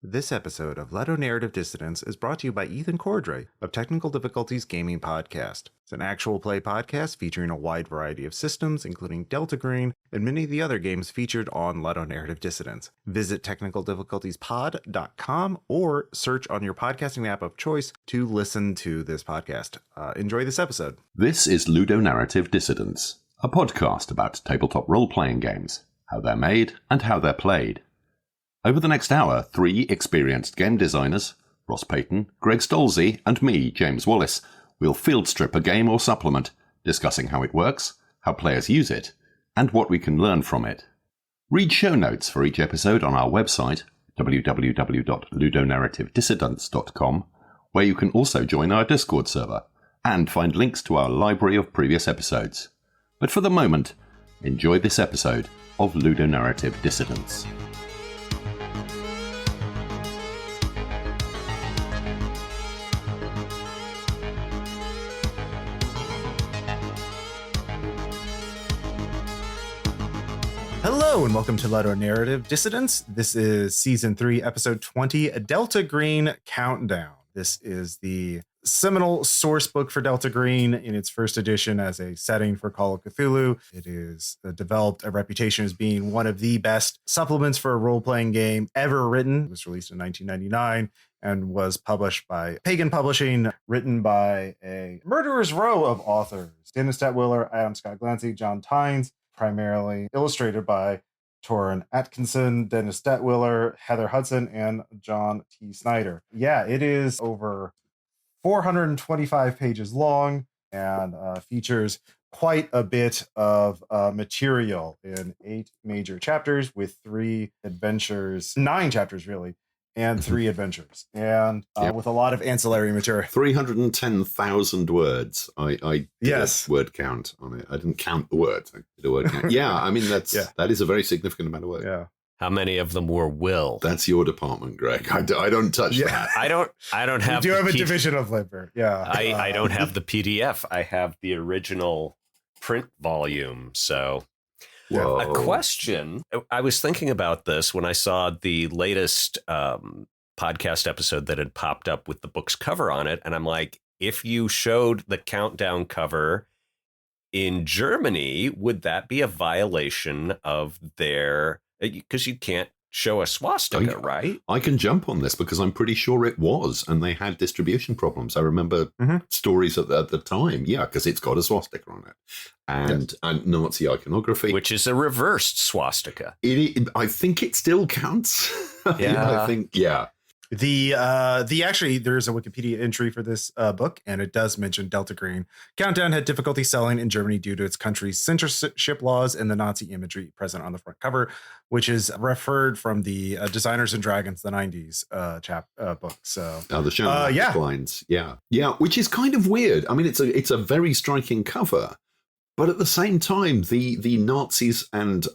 This episode of Ludonarrative Dissidents is brought to you by Ethan Cordray of Technical Difficulties Gaming Podcast. It's an actual play podcast featuring a wide variety of systems, including Delta Green and many of the other games featured on Ludonarrative Dissidents. Visit technicaldifficultiespod.com or search on your podcasting app of choice to listen to this podcast. Enjoy this episode. This is Ludonarrative Dissidents, a podcast about tabletop role-playing games, how they're made and how they're played. Over the next hour, 3 experienced game designers, Ross Payton, Greg Stolze, and me, James Wallace, will field strip a game or supplement, discussing how it works, how players use it, and what we can learn from it. Read show notes for each episode on our website, www.ludonarrativedissidents.com, where you can also join our Discord server, and find links to our library of previous episodes. But for the moment, enjoy this episode of Ludonarrative Dissidents. Hello and welcome to Ludonarrative Dissidents. This is Season 3, Episode 20, Delta Green Countdown. This is the seminal source book for Delta Green in its first edition as a setting for Call of Cthulhu. It is developed a reputation as being one of the best supplements for a role-playing game ever written. It was released in 1999 and was published by Pagan Publishing, written by a murderer's row of authors. Dennis Detwiller, Adam Scott Glancy, John Tynes, primarily illustrated by Torrin Atkinson, Dennis Detwiller, Heather Hudson, and John T. Snyder. Yeah, it is over 425 pages long and features quite a bit of material in 8 major chapters with 3 adventures, 9 chapters really, and 3 adventures, and with a lot of ancillary material. 310,000 words. I did yes. a word count on it. I didn't count the words. I did a word count. Yeah, I mean, that is a very significant amount of work. Yeah. How many of them were will? That's your department, Greg. I don't touch that. I don't have. You do have a division of labor. Yeah. I don't have the PDF. I have the original print volume. So Whoa. a question. I was thinking about this when I saw the latest podcast episode that had popped up with the book's cover on it. And I'm like, if you showed the countdown cover in Germany, would that be a violation of their... Because you can't show a swastika, right? I can jump on this because I'm pretty sure it was, and they had distribution problems. I remember stories at the time, because it's got a swastika on it, and Nazi iconography, which is a reversed swastika. I think it still counts. Yeah, I think The actually, there's a Wikipedia entry for this book, and it does mention Delta Green. Countdown had difficulty selling in Germany due to its country's censorship laws and the Nazi imagery present on the front cover, which is referred from the Designers and Dragons, the 90s book. So the show lines, which is kind of weird. I mean, it's a very striking cover. But at the same time, the Nazis and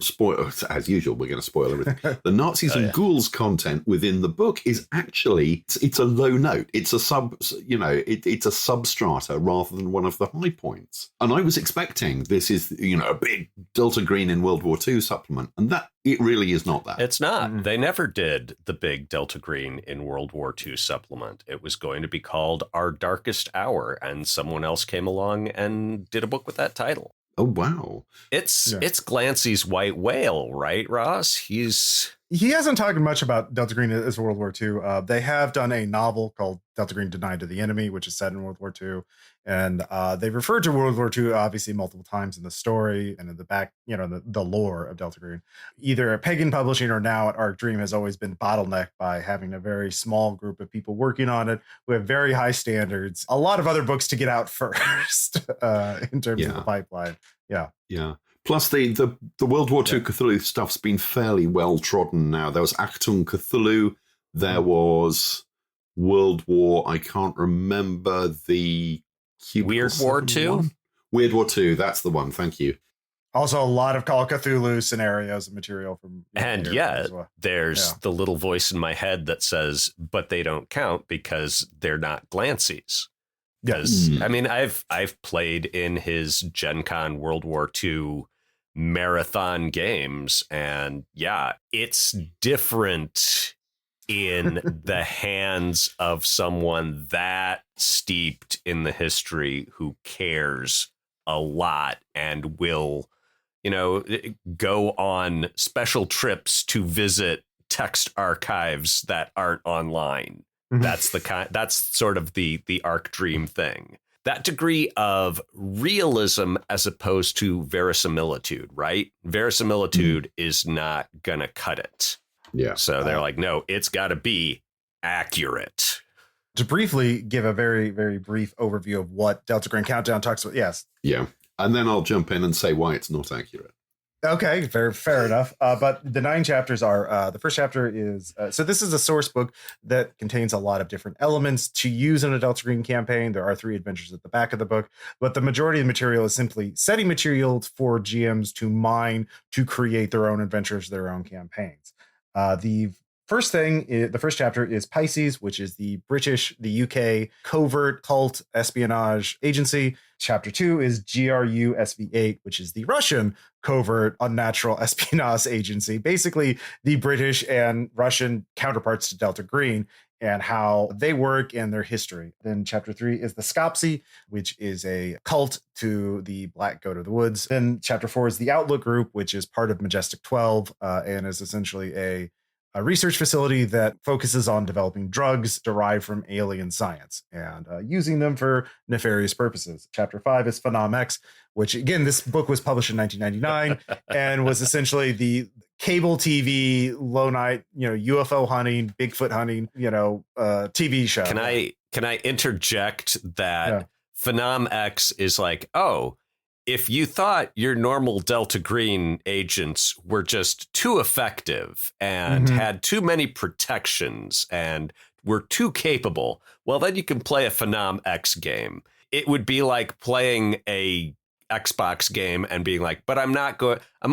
spoil as usual, we're going to spoil everything. The Nazis and ghouls content within the book is actually it's a low note. It's a it's a substrata rather than one of the high points. And I was expecting this is a big Delta Green in World War II supplement, and that it really is not that. It's not. Mm-hmm. They never did the big Delta Green in World War II supplement. It was going to be called Our Darkest Hour, and someone else came along and did a book with that title. Oh, wow. It's Glancy's White Whale, right, Ross? He hasn't talked much about Delta Green as World War II. They have done a novel called Delta Green Denied to the Enemy, which is set in World War II. And they referred to World War II, obviously, multiple times in the story and in the back, the lore of Delta Green. Either at Pagan Publishing or now at Arc Dream has always been bottlenecked by having a very small group of people working on it who have very high standards. A lot of other books to get out first in terms of the pipeline. Yeah. Yeah. Plus, the World War II Cthulhu stuff's been fairly well trodden now. There was Achtung Cthulhu. There was World War. I can't remember the Weird War II. Weird War II. That's the one. Thank you. Also, a lot of Call of Cthulhu scenarios and material from. And there's the little voice in my head that says, "But they don't count because they're not Glancy's." Because I mean, I've played in his Gen Con World War II marathon games, and it's different in the hands of someone that steeped in the history who cares a lot and will, go on special trips to visit text archives that aren't online. That's sort of the arc dream thing. That degree of realism as opposed to verisimilitude, right? Verisimilitude is not gonna cut it. Yeah. So they're like, no, it's got to be accurate. To briefly give a very, very brief overview of what Delta Green Countdown talks about. Yes. Yeah. And then I'll jump in and say why it's not accurate. Okay, fair enough. But the 9 chapters are, the first chapter is, so this is a source book that contains a lot of different elements to use in a Delta Green campaign. There are 3 adventures at the back of the book, but the majority of the material is simply setting material for GMs to mine to create their own adventures, their own campaigns. The first chapter is Pisces, which is the UK covert cult espionage agency. Chapter 2 is GRU SV8, which is the Russian covert unnatural espionage agency, basically the British and Russian counterparts to Delta Green and how they work and their history. Then chapter 3 is the Scopsy, which is a cult to the Black Goat of the Woods. Then chapter 4 is the Outlook Group, which is part of Majestic 12 and is essentially a research facility that focuses on developing drugs derived from alien science and using them for nefarious purposes. Chapter 5 is Phenom X, which, again, this book was published in 1999 and was essentially the cable TV, low night, UFO hunting, Bigfoot hunting, TV show. Can I interject that Phenom X is like, oh, if you thought your normal Delta Green agents were just too effective and had too many protections and were too capable, well, then you can play a Phenom X game. It would be like playing a Xbox game and being like, but I'm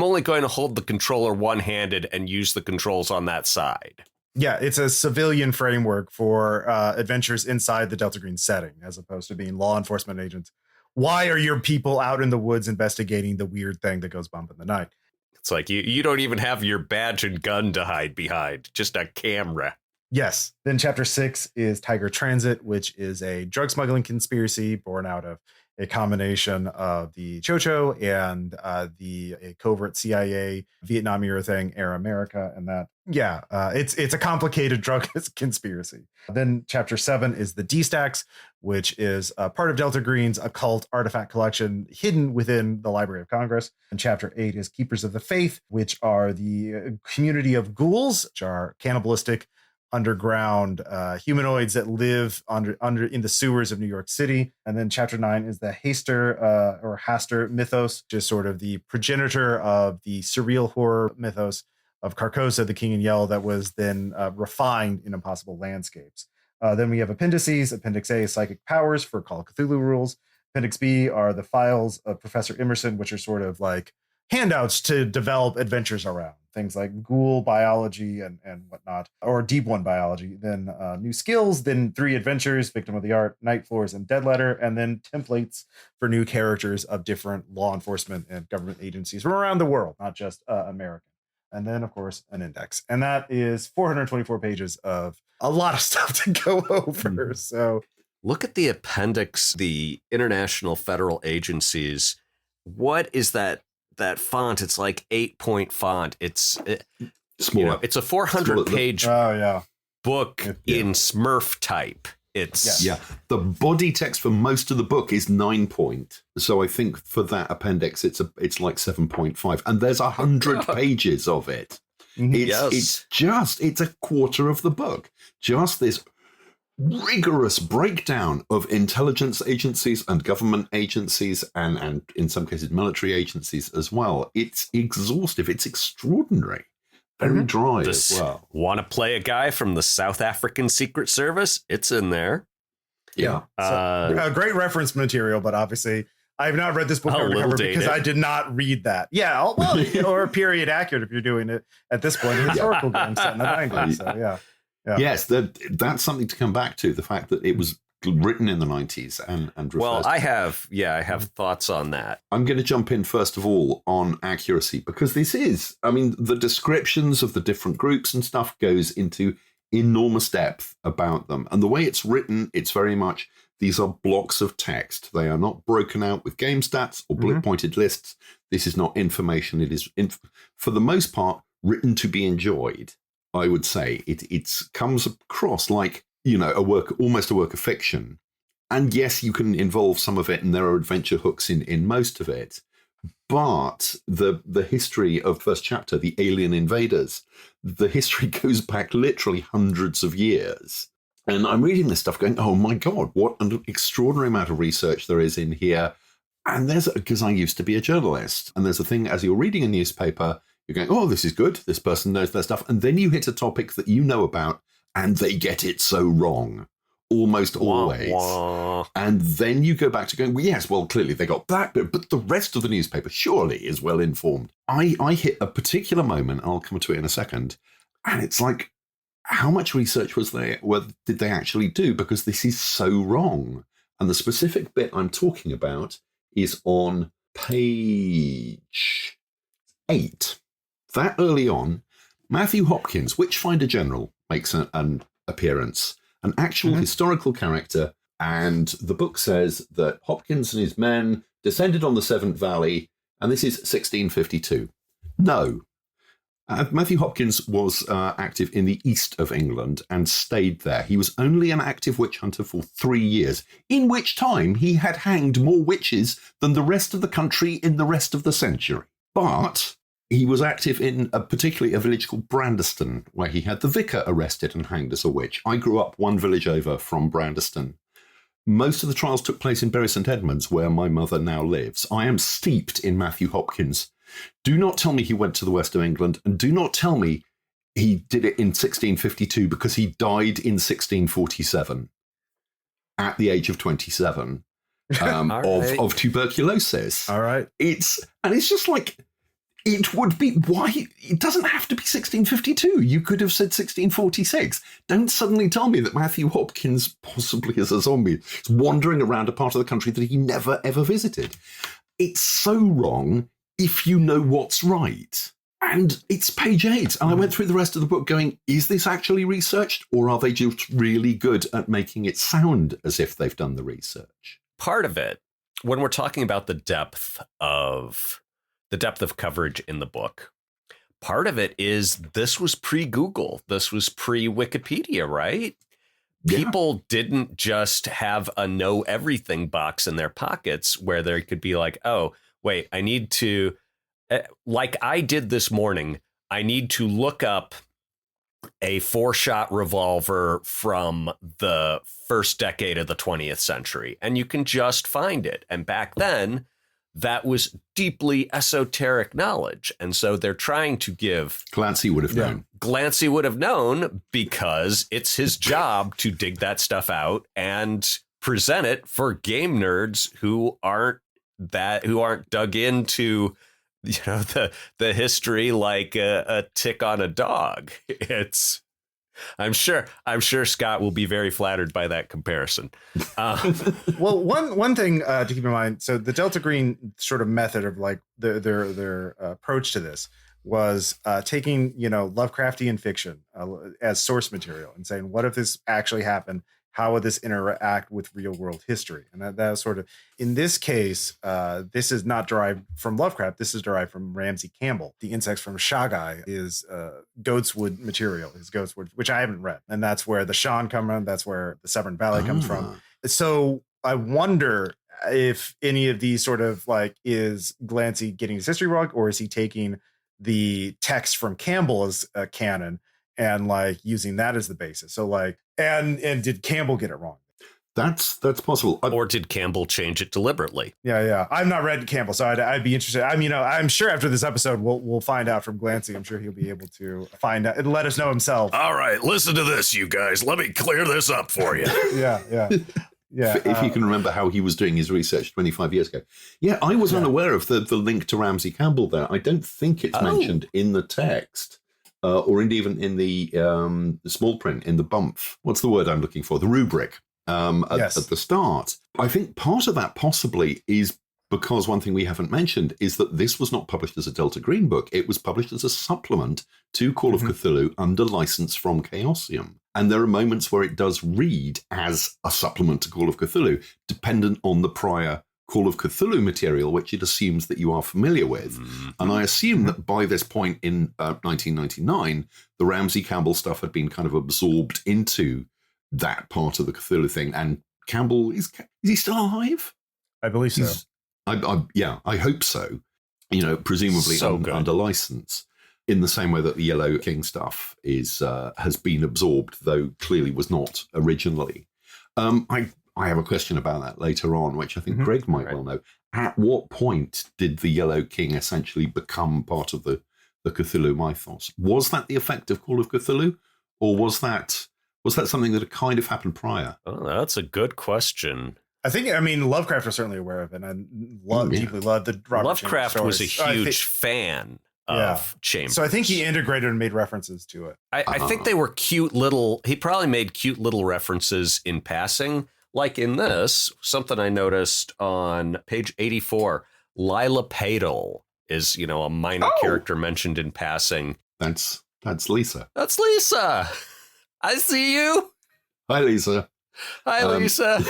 only going to hold the controller one-handed and use the controls on that side. Yeah, it's a civilian framework for adventures inside the Delta Green setting, as opposed to being law enforcement agents. Why are your people out in the woods investigating the weird thing that goes bump in the night? It's like you don't even have your badge and gun to hide behind, just a camera. Yes. Then chapter 6 is Tiger Transit, which is a drug smuggling conspiracy born out of a combination of the Chocho and a covert CIA Vietnam era thing, Air America, and that. Yeah, it's a complicated drug conspiracy. Then chapter 7 is the D-Stacks, which is part of Delta Green's occult artifact collection hidden within the Library of Congress. And chapter 8 is Keepers of the Faith, which are the community of ghouls, which are cannibalistic underground humanoids that live under in the sewers of New York City. And then chapter 9 is the Haster mythos, which is sort of the progenitor of the surreal horror mythos of Carcosa, the King in Yellow, that was then refined in Impossible Landscapes. Then we have appendices. Appendix A is Psychic Powers for Call of Cthulhu rules. Appendix B are the files of Professor Emerson, which are sort of like handouts to develop adventures around things like ghoul biology and whatnot, or deep one biology. Then new skills, then 3 adventures, Victim of the Art, Night Floors, and Dead Letter, and then templates for new characters of different law enforcement and government agencies from around the world, not just American. And then, of course, an index. And that is 424 pages of a lot of stuff to go over. So look at the appendix, the international federal agencies. What is that font? It's like 8-point font. It's smaller. It's a 400-page book in Smurf type. It's the body text for most of the book is 9-point. So I think for that appendix, it's like 7.5, and there's 100 pages of it. It's a quarter of the book. Just this rigorous breakdown of intelligence agencies and government agencies and in some cases military agencies as well. It's exhaustive. It's extraordinary. Very dry as well. Want to play a guy from the South African Secret Service? It's in there. Yeah. Great reference material, but obviously I have not read this book cover to cover because I did not read that. Yeah, well, or period accurate if you're doing it at this point. Historical game set in the 90s. So yeah. Yes, that's something to come back to, the fact that it was written in the 90s and well, I have thoughts on that. I'm going to jump in first of all on accuracy, because this is, the descriptions of the different groups and stuff goes into enormous depth about them. And the way it's written, it's very much, these are blocks of text. They are not broken out with game stats or bullet-pointed lists. This is not information. It is, for the most part, written to be enjoyed, I would say. It comes across like, almost a work of fiction. And yes, you can involve some of it, and there are adventure hooks in most of it. But the history of first chapter, the alien invaders, the history goes back literally hundreds of years. And I'm reading this stuff going, oh my God, what an extraordinary amount of research there is in here. And because I used to be a journalist, and there's a thing, as you're reading a newspaper, you're going, oh, this is good. This person knows their stuff. And then you hit a topic that you know about, and they get it so wrong. Almost always. Wah, wah. And then you go back to going, well, yes, well, clearly they got that bit, but the rest of the newspaper surely is well informed. I hit a particular moment, I'll come to it in a second, and it's like, how much research did they actually do? Because this is so wrong. And the specific bit I'm talking about is on page 8. That early on, Matthew Hopkins, Witchfinder General, makes an appearance. An actual historical character, and the book says that Hopkins and his men descended on the Severn Valley, and this is 1652. No. Matthew Hopkins was active in the east of England and stayed there. He was only an active witch hunter for 3 years, in which time he had hanged more witches than the rest of the country in the rest of the century. But he was active in particularly a village called Brandeston, where he had the vicar arrested and hanged as a witch. I grew up one village over from Brandeston. Most of the trials took place in Bury St Edmunds, where my mother now lives. I am steeped in Matthew Hopkins. Do not tell me he went to the west of England, and do not tell me he did it in 1652, because he died in 1647 at the age of 27 of tuberculosis. All right. It's just like, it would be, why? It doesn't have to be 1652. You could have said 1646. Don't suddenly tell me that Matthew Hopkins possibly is a zombie. He's wandering around a part of the country that he never, ever visited. It's so wrong if you know what's right. And it's page 8. And I went through the rest of the book going, is this actually researched? Or are they just really good at making it sound as if they've done the research? Part of it, when we're talking about the depth of coverage in the book, part of it is this was pre-Google. This was pre-Wikipedia, right? Yeah. People didn't just have a know everything box in their pockets where they could be like, oh, wait, I need to, like I did this morning, I need to look up a 4-shot revolver from the first decade of the 20th century. And you can just find it. And back then, that was deeply esoteric knowledge. And so they're trying to give... Glancy would have known. Glancy would have known because it's his job to dig that stuff out and present it for game nerds who aren't dug into, the history like a tick on a dog. I'm sure Scott will be very flattered by that comparison. Well, one thing to keep in mind, so the Delta Green sort of method of like their approach to this was taking, Lovecraftian fiction as source material and saying, what if this actually happened? How would this interact with real world history? And that was sort of, in this case, this is not derived from Lovecraft. This is derived from Ramsey Campbell. The insects from Shagai is goatswood material, is goatswood, which I haven't read. And that's where the Shan come from. That's where the Severn Valley comes from. So I wonder if any of these sort of like, is Glancy getting his history wrong, or is he taking the text from Campbell as canon and like using that as the basis? So like, and did Campbell get it wrong? That's possible. Or did Campbell change it deliberately? Yeah. I've not read Campbell, so I'd be interested. I mean, I'm sure after this episode, we'll find out from Glancy. I'm sure he'll be able to find out and let us know himself. All right, listen to this, you guys. Let me clear this up for you. Yeah. If you can remember how he was doing his research 25 years ago. Yeah, I was unaware of the link to Ramsey Campbell there. I don't think it's mentioned in the text. Or even in the small print, in the bump. What's the word I'm looking for? The rubric at the start. I think part of that possibly is because one thing we haven't mentioned is that this was not published as a Delta Green book. It was published as a supplement to Call of Cthulhu under license from Chaosium. And there are moments where it does read as a supplement to Call of Cthulhu, dependent on the prior Call of Cthulhu material, which it assumes that you are familiar with. And I assume that by this point in 1999, the Ramsey Campbell stuff had been kind of absorbed into that part of the Cthulhu thing. And Campbell, is he still alive? I believe so. I hope so. Presumably under license, in the same way that the Yellow King stuff has been absorbed, though clearly was not originally. I have a question about that later on, which I think Greg might well know. At what point did the Yellow King essentially become part of the Cthulhu mythos? Was that the effect of Call of Cthulhu, or was that something that had kind of happened prior? Oh, that's a good question. Lovecraft was certainly aware of it, and deeply loved the Robert Lovecraft Chambers was a huge fan of Chambers. So I think he integrated and made references to it. I think they were cute little, he probably made cute little references in passing. Like in this, something I noticed on page 84, Lila Padel is, a minor character mentioned in passing. That's Lisa. That's Lisa. I see you. Hi, Lisa. Hi, Lisa.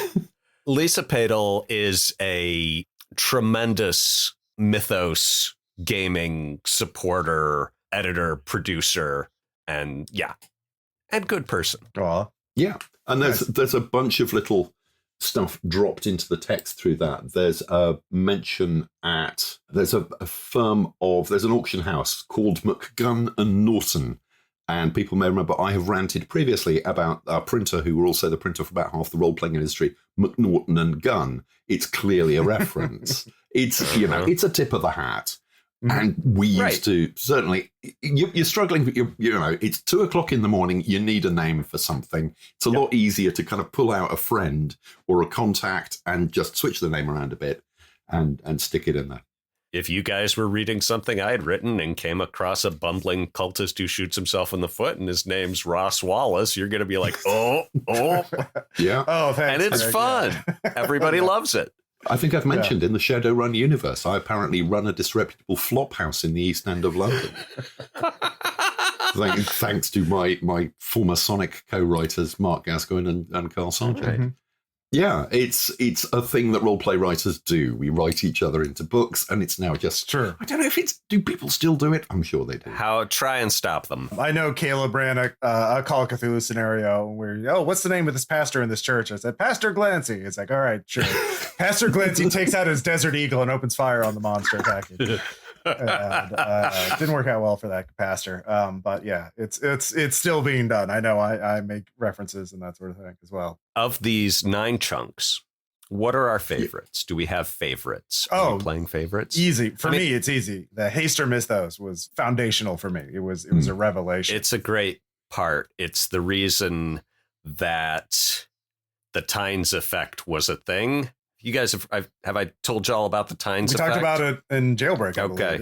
Lisa Padel is a tremendous mythos gaming supporter, editor, producer, and good person. Aw. Yeah, and there's a bunch of little stuff dropped into the text through that. There's a mention there's an auction house called McGunn and Norton. And people may remember I have ranted previously about a printer who were also the printer for about half the role-playing industry, McNaughton and Gunn. It's clearly a reference. It's a tip of the hat. And we used to, certainly, you're struggling, but it's 2:00 in the morning, you need a name for something. It's a lot easier to kind of pull out a friend or a contact and just switch the name around a bit and stick it in there. If you guys were reading something I had written and came across a bumbling cultist who shoots himself in the foot and his name's Ross Wallace, you're going to be like, oh. Yeah. Oh, thanks. And it's fun. Everybody loves it. I think I've mentioned in the Shadowrun universe, I apparently run a disreputable flop house in the East End of London. Thanks to my former Sonic co-writers, Mark Gascoigne and Carl Sargent. Yeah, it's a thing that roleplay writers do. We write each other into books, and it's now just... Sure. I don't know do people still do it? I'm sure they do. Try and stop them. I know Caleb ran a Call of Cthulhu scenario where, what's the name of this pastor in this church? I said, Pastor Glancy. It's like, all right, sure. Pastor Glancy takes out his Desert Eagle and opens fire on the monster package. And didn't work out well for that pastor. But yeah, it's still being done. I know I make references and that sort of thing as well. Of these 9 chunks, what are our favorites? Do we have favorites? Are we playing favorites? Easy. For me, it's easy. The Haster Mythos was foundational for me. It was a revelation. It's a great part. It's the reason that the Tynes effect was a thing. You guys have I told y'all about the Tynes effect? We talked about it in Jailbreak. Okay.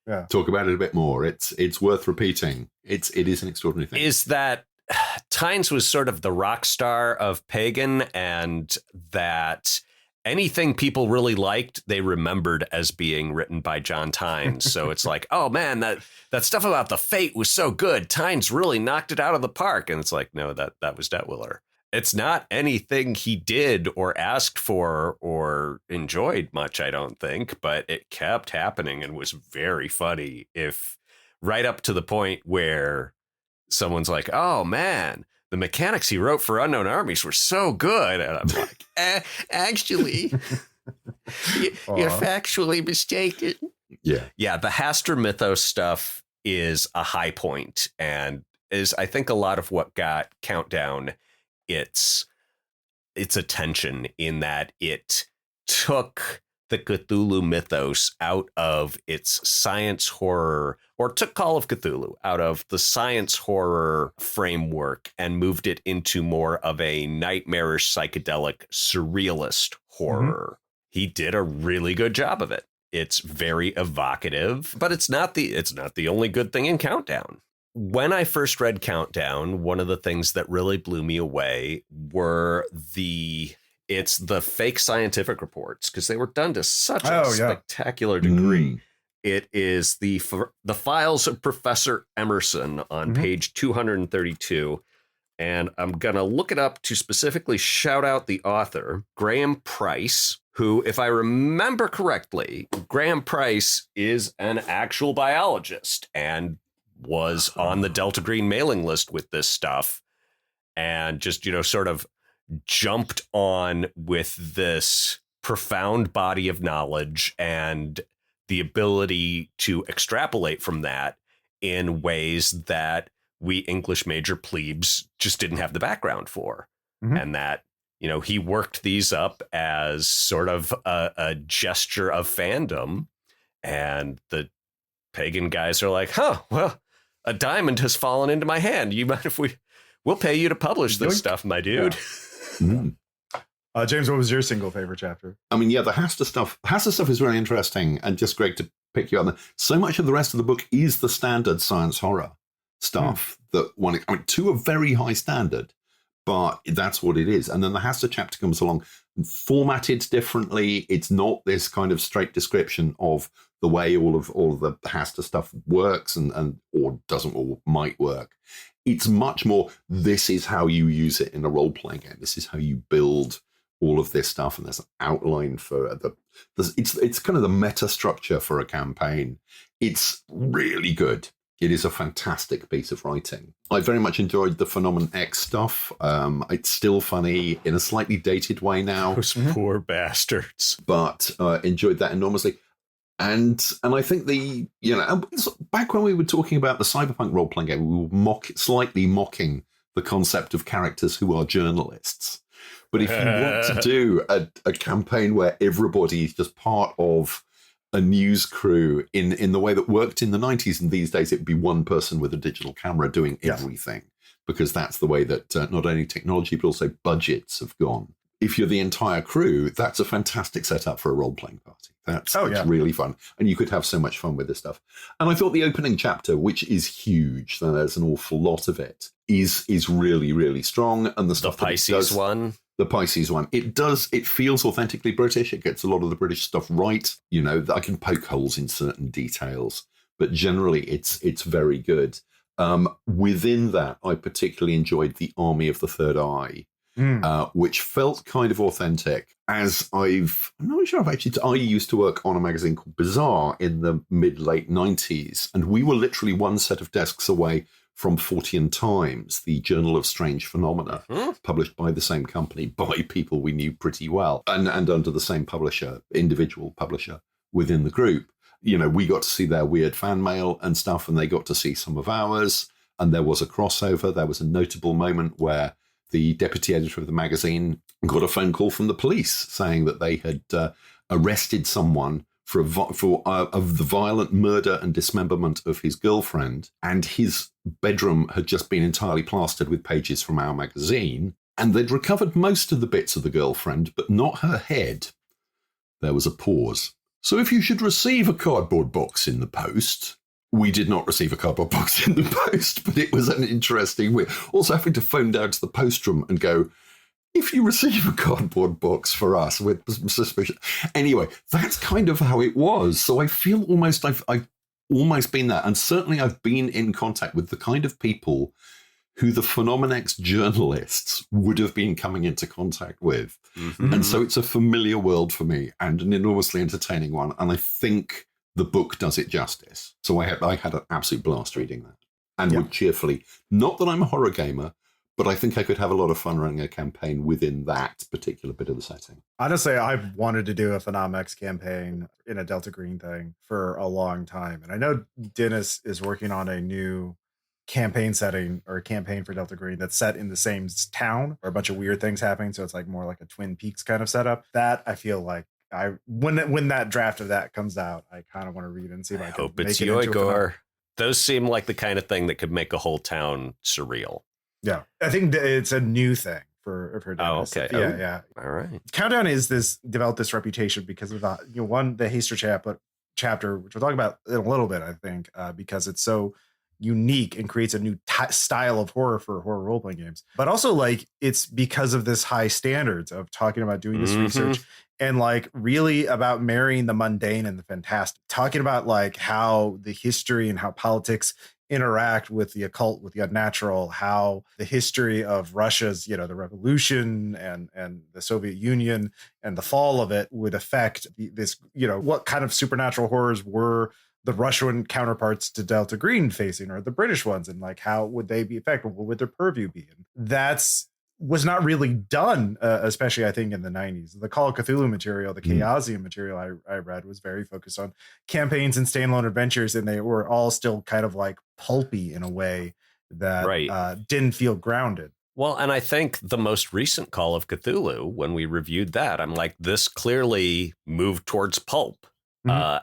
Yeah. Talk about it a bit more. It's worth repeating. It is an extraordinary thing. Is that Tynes was sort of the rock star of Pagan, and that anything people really liked, they remembered as being written by John Tynes. So it's like, oh man, that stuff about the Fate was so good. Tynes really knocked it out of the park. And it's like, no, that was Detwiller. It's not anything he did or asked for or enjoyed much, I don't think, but it kept happening and was very funny. If right up to the point where someone's like, oh man, the mechanics he wrote for Unknown Armies were so good. And I'm like, actually, you're factually mistaken. Yeah. Yeah. The Haster Mythos stuff is a high point and is, I think, a lot of what got Countdown its attention, in that it took the Cthulhu mythos out of its science horror, or took Call of Cthulhu out of the science horror framework and moved it into more of a nightmarish, psychedelic, surrealist horror. He did a really good job of it. It's very evocative, but it's not the only good thing in Countdown. When I first read Countdown, one of the things that really blew me away were the It's the fake scientific reports because they were done to such a Oh, yeah. spectacular degree. It is the files of Professor Emerson on page 232. And I'm going to look it up to specifically shout out the author, Graham Price, who, if I remember correctly, Graham Price is an actual biologist and was on the Delta Green mailing list with this stuff and just, sort of jumped on with this profound body of knowledge and the ability to extrapolate from that in ways that we English major plebes just didn't have the background for. And that, he worked these up as sort of a gesture of fandom. And the pagan guys are like, well, a diamond has fallen into my hand. You mind if we'll pay you to publish this stuff, my dude. Yeah. James, what was your single favorite chapter? I mean, the Hasta stuff. Hasta stuff is really interesting and just great to pick you up. So much of the rest of the book is the standard science horror stuff to a very high standard, but that's what it is. And then the Hasta chapter comes along, formatted differently. It's not this kind of straight description of the way all of the Hasta stuff works and or doesn't or might work. It's much more, this is how you use it in a role-playing game. This is how you build all of this stuff, and there's an outline for it's kind of the meta structure for a campaign. It's really good. It is a fantastic piece of writing. I very much enjoyed the Phenomenon X stuff. It's still funny in a slightly dated way now. Those poor bastards. But enjoyed that enormously. And I think back when we were talking about the cyberpunk role-playing game, we were slightly mocking the concept of characters who are journalists. But if you want to do a campaign where everybody is just part of a news crew in the way that worked in the 90s, and these days it would be one person with a digital camera doing everything, because that's the way that not only technology but also budgets have gone. If you're the entire crew, that's a fantastic setup for a role-playing party. It's really fun. And you could have so much fun with this stuff. And I thought the opening chapter, which is huge, there's an awful lot of it, is really, really strong. And the stuff the Pisces one. The Pisces one. It feels authentically British. It gets a lot of the British stuff right. I can poke holes in certain details, but generally it's very good. Within that, I particularly enjoyed the Army of the Third Eye, which felt kind of authentic. I'm not sure I used to work on a magazine called Bizarre in the mid-late 90s, and we were literally one set of desks away from Fortean Times, the Journal of Strange Phenomena, published by the same company, by people we knew pretty well, and under the same individual publisher within the group. We got to see their weird fan mail and stuff, and they got to see some of ours, and there was a crossover. There was a notable moment where the deputy editor of the magazine got a phone call from the police saying that they had arrested someone for the violent murder and dismemberment of his girlfriend, and his bedroom had just been entirely plastered with pages from our magazine, and they'd recovered most of the bits of the girlfriend, but not her head. There was a pause. So if you should receive a cardboard box in the post... We did not receive a cardboard box in the post, but it was an interesting way. Also having to phone down to the post room and go, if you receive a cardboard box for us with suspicion. Anyway, that's kind of how it was. So I feel I've almost been there. And certainly I've been in contact with the kind of people who the Phenomenex journalists would have been coming into contact with. Mm-hmm. And so it's a familiar world for me and an enormously entertaining one. And I think the book does it justice. So I had an absolute blast reading that, and would cheerfully, not that I'm a horror gamer, but I think I could have a lot of fun running a campaign within that particular bit of the setting. Honestly, I've wanted to do a Phenomex campaign in a Delta Green thing for a long time. And I know Dennis is working on a new campaign setting or a campaign for Delta Green that's set in the same town where a bunch of weird things happening. So it's like more like a Twin Peaks kind of setup. That I feel like when that draft of that comes out, I kind of want to read it and see if I can hope make it's it into Yoigor. Those seem like the kind of thing that could make a whole town surreal. Yeah, I think it's a new thing for Dennis. Oh, okay. Yeah. All right. Countdown developed this reputation because of the Haster chapter, which we'll talk about in a little bit, I think, because it's so unique and creates a new style of horror for horror role-playing games. But also like it's because of this high standards of talking about doing this research and like really about marrying the mundane and the fantastic, talking about like how the history and how politics interact with the occult, with the unnatural, how the history of Russia's, you know, the revolution and the Soviet Union and the fall of it would affect this, you know, what kind of supernatural horrors were the Russian counterparts to Delta Green facing, or the British ones, and like how would they be affected? What would their purview be? And that's was not really done, especially I think in the 90s. The Call of Cthulhu material, the Chaosium material I read was very focused on campaigns and standalone adventures, and they were all still kind of like pulpy in a way that didn't feel grounded. Well, and I think the most recent Call of Cthulhu, when we reviewed that, I'm like, this clearly moved towards pulp. I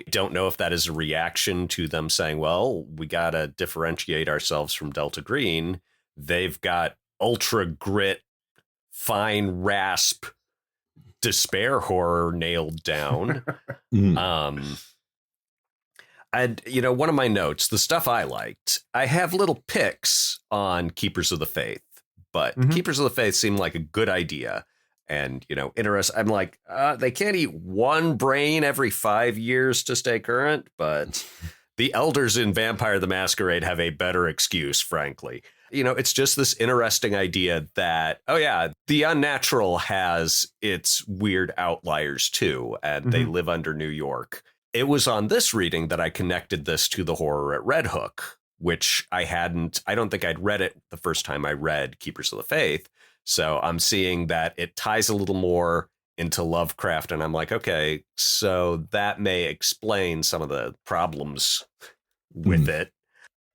don't know if that is a reaction to them saying, well, we got to differentiate ourselves from Delta Green. They've got ultra grit, fine rasp, despair horror nailed down. And, you know, one of my notes, the stuff I liked, I have little picks on Keepers of the Faith, but Keepers of the Faith seemed like a good idea. And, you know, I'm like, they can't eat one brain every 5 years to stay current, but the elders in Vampire the Masquerade have a better excuse, frankly. You know, it's just this interesting idea that, oh, yeah, the unnatural has its weird outliers, too, and they live under New York. It was on this reading that I connected this to the horror at Red Hook, which I don't think I'd read it the first time I read Keepers of the Faith. So I'm seeing that it ties a little more into Lovecraft. And I'm like, okay, so that may explain some of the problems with it.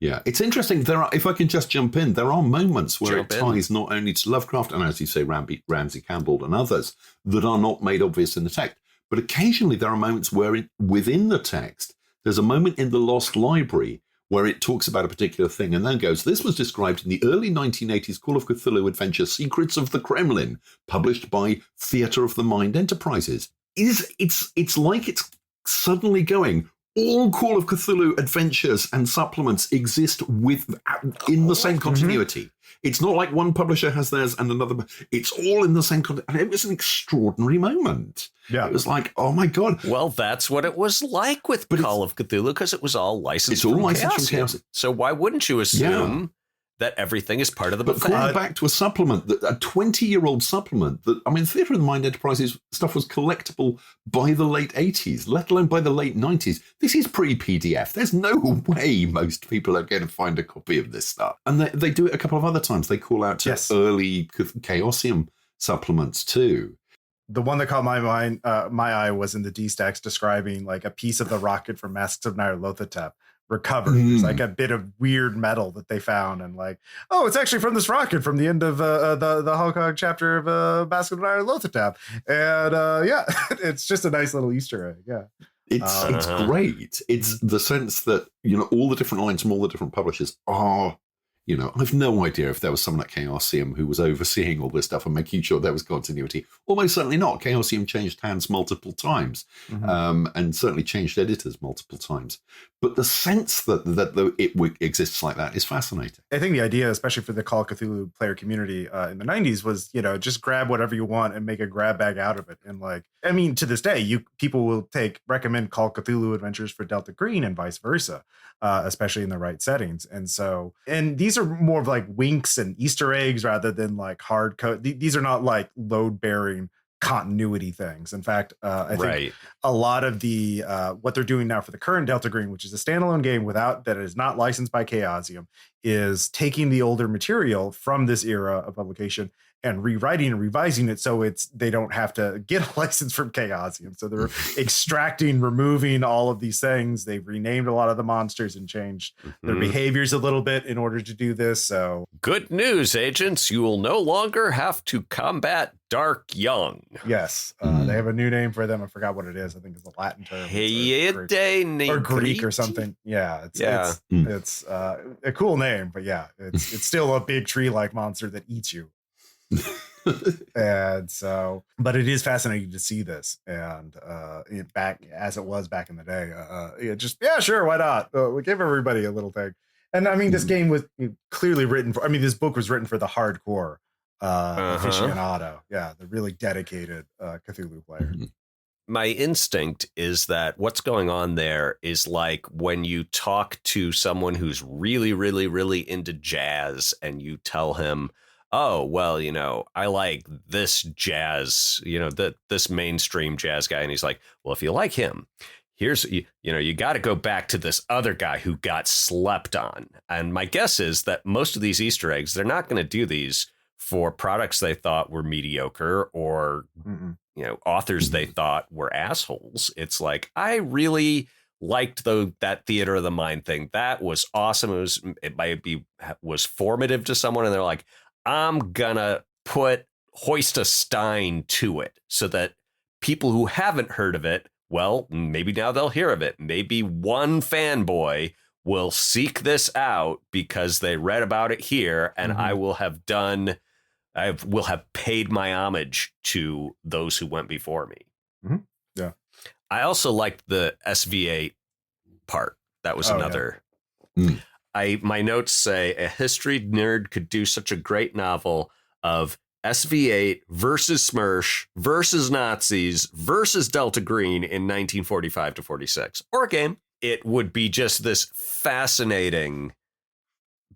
Yeah, it's interesting. If I can just jump in, there are moments where it ties not only to Lovecraft and, as you say, Ramsey Campbell and others that are not made obvious in the text. But occasionally there are moments where within the text, there's a moment in the Lost Library where it talks about a particular thing and then goes, this was described in the early 1980s Call of Cthulhu adventure Secrets of the Kremlin, published by Theatre of the Mind Enterprises. It's like it's suddenly going, all Call of Cthulhu adventures and supplements exist in the same continuity. It's not like one publisher has theirs and another. It's all in the same continuity. And it was an extraordinary moment. Yeah. It was like, oh my God. Well, that's what it was like with Call of Cthulhu, because it was all licensed from Chaosium. So why wouldn't you assume that everything is part of the buffet? But going back to a supplement, a 20-year-old supplement, Theatre of the Mind Enterprises stuff was collectible by the late 80s, let alone by the late 90s. This is pre-PDF. There's no way most people are going to find a copy of this stuff. And they do it a couple of other times. They call out to early Chaosium supplements too. The one that caught my eye was in the D-Stacks describing like a piece of the rocket from Masks of Nyarlathotep recovered. It's like a bit of weird metal that they found, and like, oh, it's actually from this rocket from the end of the Hong Kong chapter of Masks of Nyarlathotep, and it's just a nice little Easter egg. Yeah, it's great. It's the sense that, you know, all the different lines from all the different publishers are. You know, I've no idea if there was someone at Chaosium who was overseeing all this stuff and making sure there was continuity. Almost certainly not. Chaosium changed hands multiple times, and certainly changed editors multiple times. But the sense that it exists like that is fascinating. I think the idea, especially for the Call of Cthulhu player community in the 90s, was, you know, just grab whatever you want and make a grab bag out of it. And like, I mean, to this day, people will recommend Call of Cthulhu adventures for Delta Green and vice versa, especially in the right settings. And these are more of like winks and Easter eggs rather than like hard code. These are not like load bearing continuity things. In fact, I think a lot of the what they're doing now for the current Delta Green, which is a standalone game that is not licensed by Chaosium, is taking the older material from this era of publication and rewriting and revising it so they don't have to get a license from Chaosium. So they're extracting, removing all of these things. They've renamed a lot of the monsters and changed their behaviors a little bit in order to do this. So good news, agents. You will no longer have to combat Dark Young. Yes. They have a new name for them. I forgot what it is. I think it's a Latin term. Or Greek or something. Yeah. It's a cool name, but yeah, it's still a big tree-like monster that eats you. And so, but it is fascinating to see this, and back as it was back in the day. Sure, why not? We give everybody a little thing. And I mean, this game was clearly written for. I mean, this book was written for the hardcore aficionado. Yeah, the really dedicated Cthulhu player. My instinct is that what's going on there is like when you talk to someone who's really, really, really into jazz and you tell him, oh, well, I like this jazz, this mainstream jazz guy. And he's like, well, if you like him, here's, you got to go back to this other guy who got slept on. And my guess is that most of these Easter eggs, they're not going to do these for products they thought were mediocre or, authors they thought were assholes. It's like, I really liked that Theater of the Mind thing. That was awesome. It was formative to someone. And they're like, I'm gonna hoist a Stein to it so that people who haven't heard of it, well, maybe now they'll hear of it. Maybe one fanboy will seek this out because they read about it here, and I will have paid my homage to those who went before me. Yeah. I also liked the SV8 part. That was another. Yeah. My notes say a history nerd could do such a great novel of SV8 versus Smersh versus Nazis versus Delta Green in 1945 to 46, or a game. It would be just this fascinating,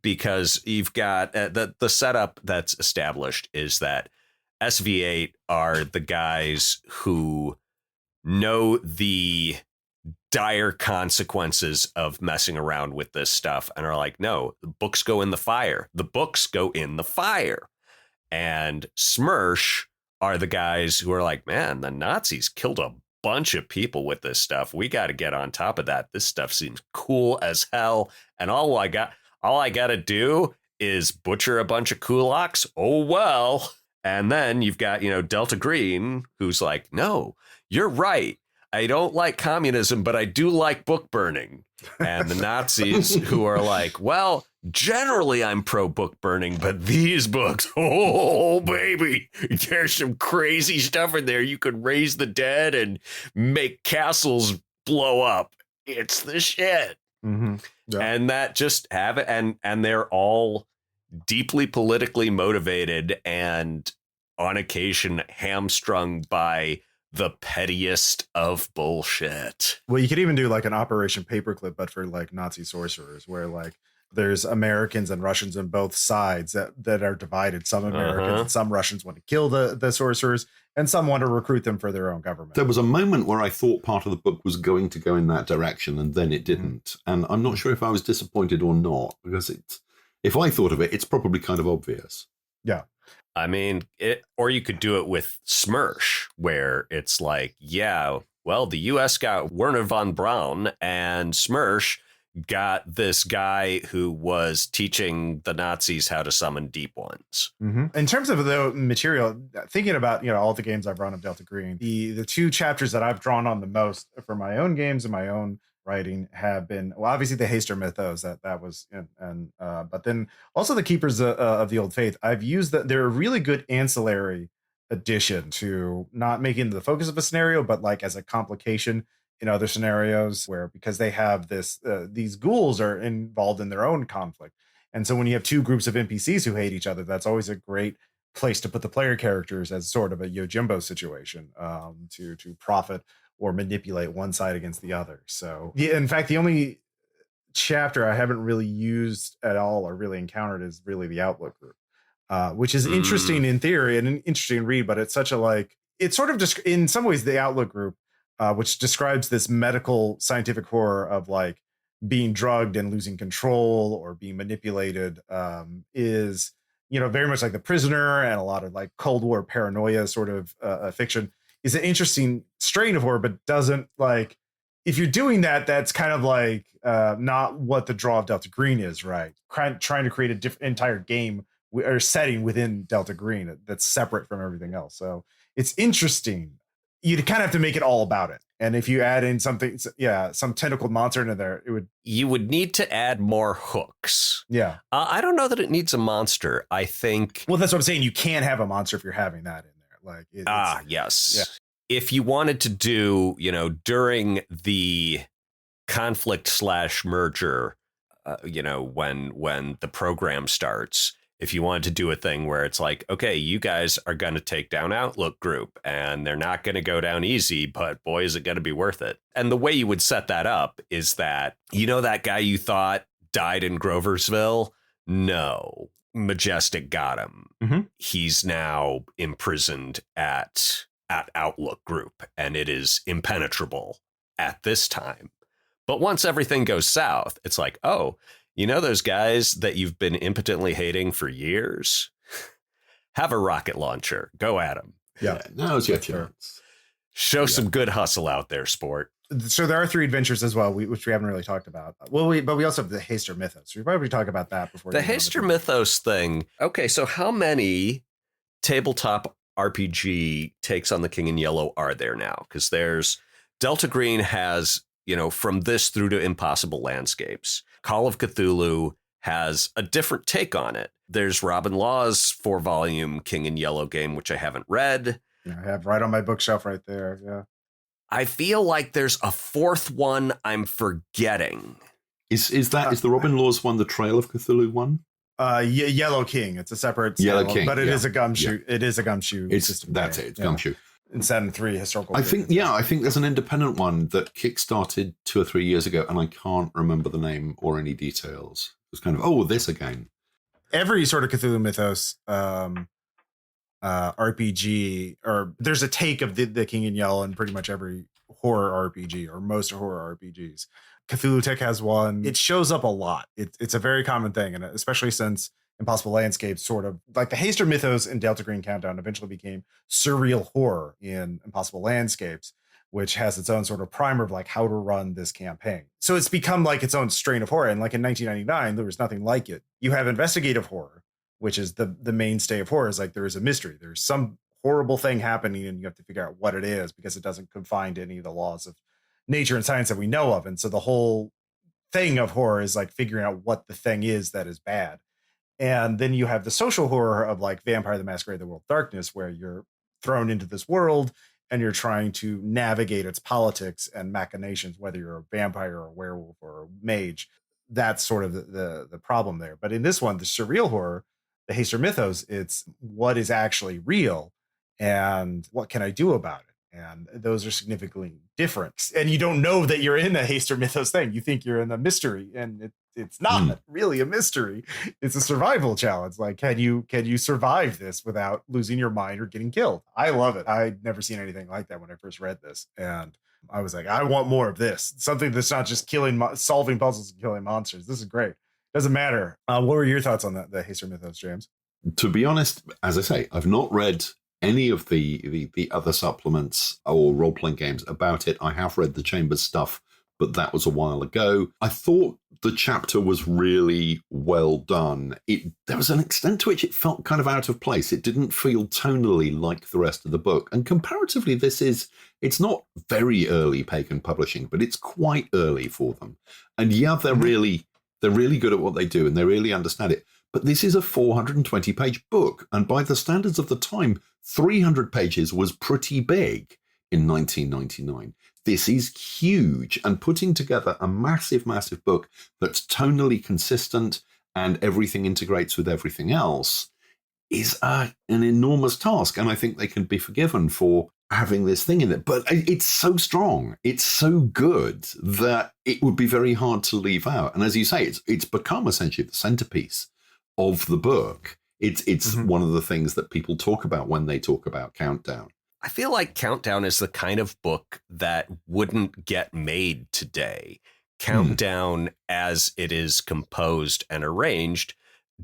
because you've got the setup that's established is that SV8 are the guys who know the dire consequences of messing around with this stuff and are like, no, the books go in the fire. The books go in the fire. And Smersh are the guys who are like, man, the Nazis killed a bunch of people with this stuff. We got to get on top of that. This stuff seems cool as hell. And all I got to do is butcher a bunch of kulaks. Oh, well. And then you've got, Delta Green, who's like, no, you're right. I don't like communism, but I do like book burning. And the Nazis who are like, well, generally I'm pro book burning, but these books, oh, baby, there's some crazy stuff in there. You could raise the dead and make castles blow up. It's the shit. Yeah. And that just have it. And they're all deeply politically motivated and on occasion hamstrung by the pettiest of bullshit. Well, you could even do like an Operation Paperclip, but for like Nazi sorcerers, where like there's Americans and Russians on both sides that are divided. Some Americans and some Russians want to kill the sorcerers, and some want to recruit them for their own government. There was a moment where I thought part of the book was going to go in that direction, and then it didn't. And I'm not sure if I was disappointed or not, because if I thought of it, it's probably kind of obvious. Yeah. I mean, or you could do it with Smersh, where it's like, yeah, well, the U.S. got Werner von Braun, and Smersh got this guy who was teaching the Nazis how to summon deep ones. In terms of the material, thinking about all the games I've run of Delta Green, the two chapters that I've drawn on the most for my own games and my own writing have been, well, obviously the Haster mythos that was, but then also the Keepers of the Old Faith. I've used that. They're a really good ancillary addition to not making the focus of a scenario, but like as a complication in other scenarios, where because they have these ghouls are involved in their own conflict. And so when you have two groups of NPCs who hate each other, that's always a great place to put the player characters as sort of a Yojimbo situation, to profit or manipulate one side against the other. So in fact, the only chapter I haven't really used at all or really encountered is really the Outlook group, which is interesting in theory and an interesting read, but it's such a it's sort of just in some ways the Outlook group, which describes this medical scientific horror of like being drugged and losing control or being manipulated, is, very much like The Prisoner and a lot of like Cold War paranoia sort of fiction. Is an interesting strain of horror, but doesn't if you're doing that, that's kind of like not what the draw of Delta Green is, right? Trying to create a different entire game or setting within Delta Green that's separate from everything else. So it's interesting. you'd kind of have to make it all about it. And if you add in something, some tentacled monster into there, you would need to add more hooks. Yeah. I don't know that it needs a monster. I think. Well, that's what I'm saying. You can't have a monster if you're having that in there. Like, yes. Yeah. If you wanted to do, during the conflict / merger, when the program starts, if you wanted to do a thing where it's like, okay, you guys are going to take down Outlook Group and they're not going to go down easy, but boy, is it going to be worth it. And the way you would set that up is that, that guy you thought died in Groversville? No, Majestic got him. Mm-hmm. He's now imprisoned at Outlook Group, and it is impenetrable at this time. But once everything goes south, it's like, oh, those guys that you've been impotently hating for years? Have a rocket launcher. Go at them. Yeah, now's your chance. Show some good hustle out there, sport. So there are 3 adventures as well, which we haven't really talked about. Well, but we also have the Haster Mythos. We probably talk about that before. The Haster Mythos thing. Okay, so how many tabletop RPG takes on the King in Yellow are there now? Because there's Delta Green has, from this through to Impossible Landscapes. Call of Cthulhu has a different take on it. There's Robin Law's 4-volume King in Yellow game, which I haven't read. Yeah, I have right on my bookshelf right there. Yeah. I feel like there's a 4th one I'm forgetting. Is the Robin Law's one the Trail of Cthulhu one? Yellow King. It's a separate Yellow King, but it is a gumshoe. Yeah. It is a gumshoe system. That's it. It's gumshoe. Instead of 3 historical. I think there's an independent one that kickstarted 2 or 3 years ago, and I can't remember the name or any details. It was kind of, this again. Every sort of Cthulhu Mythos RPG, or there's a take of the King in Yellow in pretty much every horror RPG or most horror RPGs. Cthulhu Tech has one. It shows up a lot. It's a very common thing, and especially since Impossible Landscapes, sort of like the Haster Mythos in Delta Green Countdown eventually became surreal horror in Impossible Landscapes, which has its own sort of primer of like how to run this campaign. So it's become like its own strain of horror. And like in 1999, there was nothing like it. You have investigative horror, which is the mainstay of horror. Is like there is a mystery. There's some horrible thing happening and you have to figure out what it is because it doesn't confine to any of the laws of nature and science that we know of. And so the whole thing of horror is like figuring out what the thing is that is bad. And then you have the social horror of like Vampire the Masquerade, The World of Darkness, where you're thrown into this world and you're trying to navigate its politics and machinations, whether you're a vampire or a werewolf or a mage. That's sort of the problem there. But in this one, the surreal horror, the Haster Mythos, it's what is actually real and what can I do about it? And those are significantly different. And you don't know that you're in a Haster Mythos thing. You think you're in a mystery, and it's not really a mystery. It's a survival challenge. Like, can you survive this without losing your mind or getting killed? I love it. I'd never seen anything like that when I first read this. And I was like, I want more of this. Something that's not just solving puzzles and killing monsters. This is great. Doesn't matter. What were your thoughts on the Haster Mythos, James? To be honest, as I say, I've not read any of the other supplements or role-playing games about it. I have read the Chambers stuff, but that was a while ago. I thought the chapter was really well done. There was an extent to which it felt kind of out of place. It didn't feel tonally like the rest of the book. And comparatively, it's not very early Pagan publishing, but it's quite early for them. And yeah, they're really good at what they do and they really understand it. But this is a 420-page book, and by the standards of the time, 300 pages was pretty big in 1999. This is huge, and putting together a massive, massive book that's tonally consistent and everything integrates with everything else is an enormous task, and I think they can be forgiven for having this thing in it. But it's so strong, it's so good that it would be very hard to leave out. And as you say, it's become essentially the centerpiece of the book. It's one of the things that people talk about when they talk about Countdown. I feel like Countdown is the kind of book that wouldn't get made today. Countdown, as it is composed and arranged,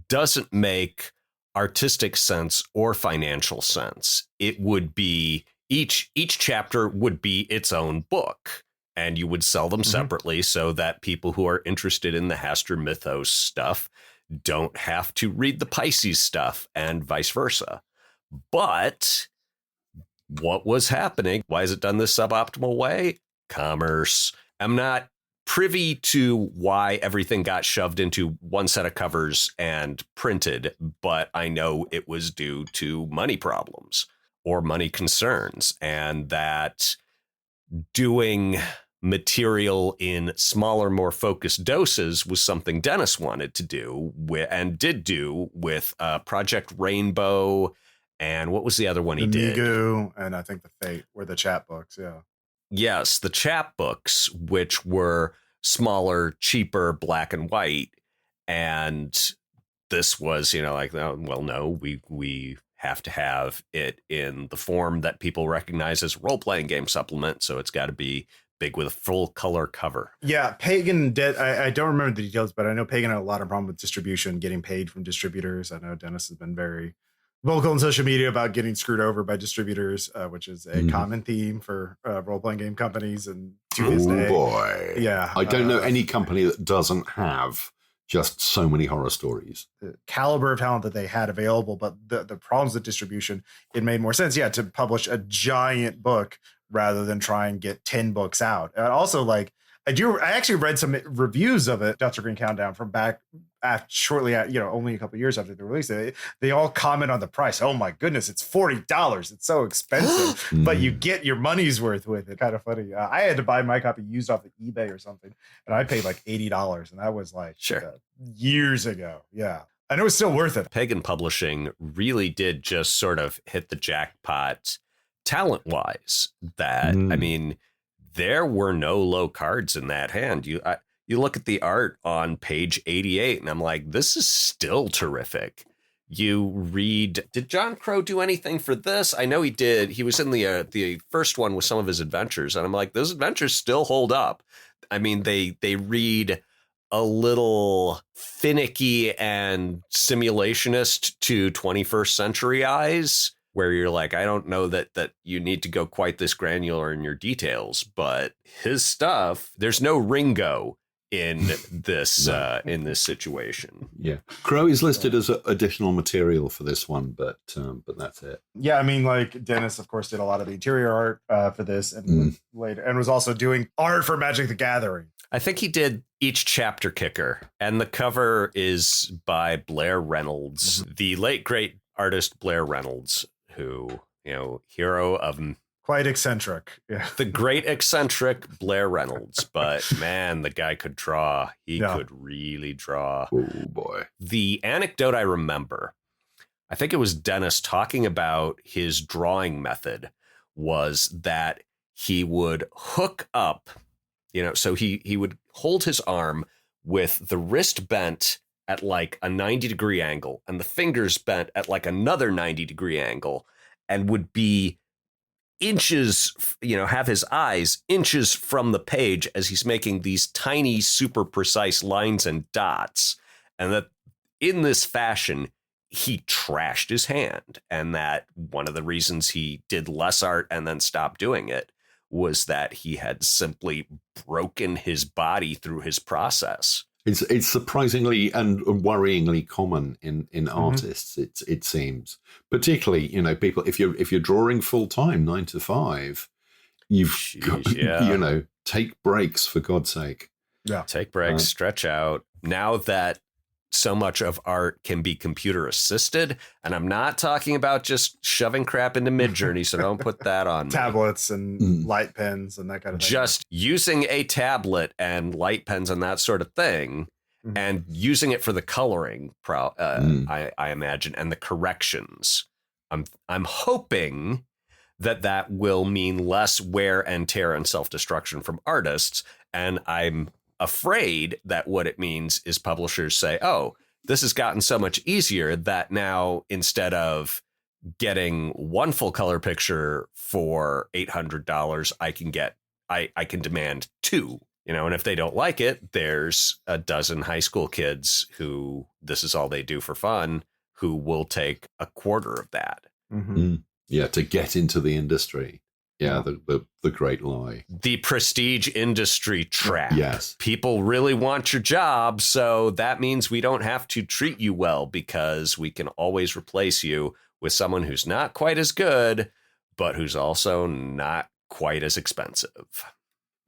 doesn't make artistic sense or financial sense. It would be each chapter would be its own book, and you would sell them separately so that people who are interested in the Haster Mythos stuff don't have to read the Pisces stuff and vice versa. But what was happening? Why is it done this suboptimal way? Commerce. I'm not privy to why everything got shoved into one set of covers and printed, but I know it was due to money problems or money concerns, and that doing material in smaller, more focused doses was something Dennis wanted to do and did do with Project Rainbow. And what was the other one he did? Migu, and I think the Fate were the chapbooks. Yeah. Yes, the chapbooks, which were smaller, cheaper, black and white. And this was, like, well, no, we have to have it in the form that people recognize as a role-playing game supplement. So it's got to be big with a full color cover. Yeah, Pagan did. I don't remember the details, but I know Pagan had a lot of problem with distribution, getting paid from distributors. I know Dennis has been very vocal on social media about getting screwed over by distributors, which is a common theme for role-playing game companies. And to this day, boy, yeah, I don't know any company that doesn't have just so many horror stories. The caliber of talent that they had available, but the problems with distribution, it made more sense, to publish a giant book rather than try and get 10 books out. And also, I actually read some reviews of it, Delta Green Countdown, from back shortly at, only a couple of years after they released it. They all comment on the price. Oh my goodness, it's $40. It's so expensive, but you get your money's worth with it. Kind of funny. I had to buy my copy used off of eBay or something, and I paid like $80, and that was years ago. Yeah. And it was still worth it. Pagan Publishing really did just sort of hit the jackpot talent-wise. That, I mean, there were no low cards in that hand. You look at the art on page 88, and I'm like, this is still terrific. You read, did John Crow do anything for this? I know he did. He was in the first one with some of his adventures, and I'm like, those adventures still hold up. I mean, they read a little finicky and simulationist to 21st century eyes, where you're like, I don't know that you need to go quite this granular in your details, but his stuff, there's no Ringo in this situation. Yeah, Crow is listed as additional material for this one, but that's it. Yeah, I mean, like Dennis, of course, did a lot of the interior art for this, and later, and was also doing art for Magic the Gathering. I think he did each chapter kicker, and the cover is by Blair Reynolds, the late great artist Blair Reynolds, who, hero of quite eccentric. Yeah. The great eccentric Blair Reynolds. But man, the guy could draw. He could really draw. Oh boy. The anecdote I remember, I think it was Dennis talking about his drawing method, was that he would hook up, so he would hold his arm with the wrist bent at like a 90-degree angle and the fingers bent at like another 90-degree angle, and would be inches, have his eyes inches from the page as he's making these tiny, super precise lines and dots. And that in this fashion, he trashed his hand. And that one of the reasons he did less art and then stopped doing it was that he had simply broken his body through his process. It's surprisingly and worryingly common in artists. It seems, particularly people, if you're drawing full time 9 to 5, you've got, take breaks, for God's sake. Yeah, take breaks, stretch out. Now that so much of art can be computer assisted, and I'm not talking about just shoving crap into Midjourney, so don't put that on tablets and light pens and that kind of thing. Just using a tablet and light pens and that sort of thing, and using it for the coloring, I imagine, and the corrections. I'm hoping that will mean less wear and tear and self-destruction from artists, and I'm afraid that what it means is publishers say, oh, this has gotten so much easier that now instead of getting one full color picture for $800, I can demand 2, and if they don't like it, there's a dozen high school kids who this is all they do for fun, who will take a quarter of that. Yeah, to get into the industry. Yeah, the great lie. The prestige industry trap. Yes. People really want your job, so that means we don't have to treat you well because we can always replace you with someone who's not quite as good, but who's also not quite as expensive.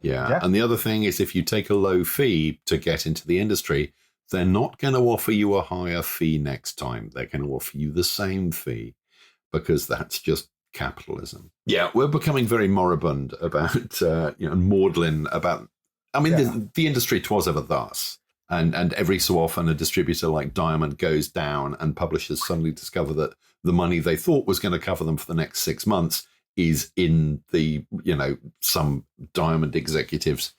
Yeah. And the other thing is, if you take a low fee to get into the industry, they're not going to offer you a higher fee next time. They're going to offer you the same fee, because that's just capitalism. Yeah, we're becoming very moribund about, maudlin about, the industry twas ever thus. And every so often a distributor like Diamond goes down and publishers suddenly discover that the money they thought was going to cover them for the next 6 months is in the, some Diamond executives,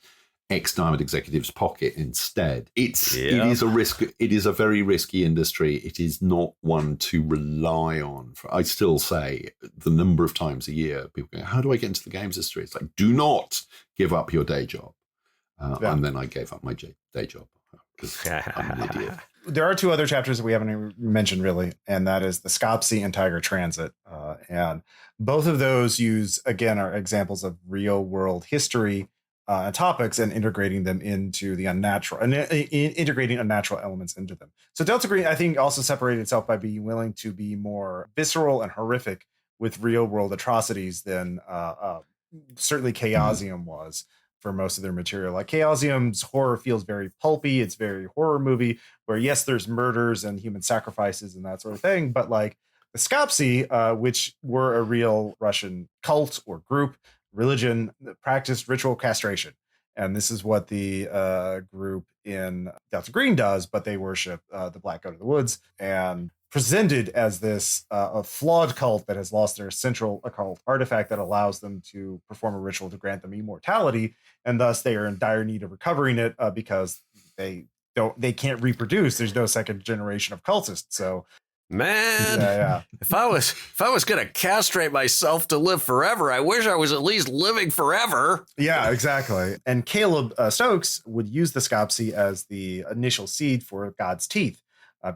ex-Diamond executives' pocket instead. It is a risk. It is a very risky industry. It is not one to rely on. I still say the number of times a year people go, how do I get into the games industry? It's like, do not give up your day job. And then I gave up my day job because I'm an idiot. There are 2 other chapters that we haven't even mentioned really, and that is the Scopsy and Tiger Transit. And both of those are examples of real world history topics and integrating them into the unnatural and integrating unnatural elements into them. So Delta Green, I think, also separated itself by being willing to be more visceral and horrific with real world atrocities than certainly Chaosium was for most of their material. Like Chaosium's horror feels very pulpy. It's very horror movie where, yes, there's murders and human sacrifices and that sort of thing. But like the Skopsi, which were a real Russian cult or group, religion that practiced ritual castration. And this is what the group in Delta Green does, but they worship the Black Goat of the Woods, and presented as this a flawed cult that has lost their central occult artifact that allows them to perform a ritual to grant them immortality, and thus they are in dire need of recovering it because they can't reproduce. There's no second generation of cultists. So man, if I was gonna castrate myself to live forever, I wish I was at least living forever. Yeah, exactly. And Caleb Stokes would use the Scopsy as the initial seed for God's Teeth.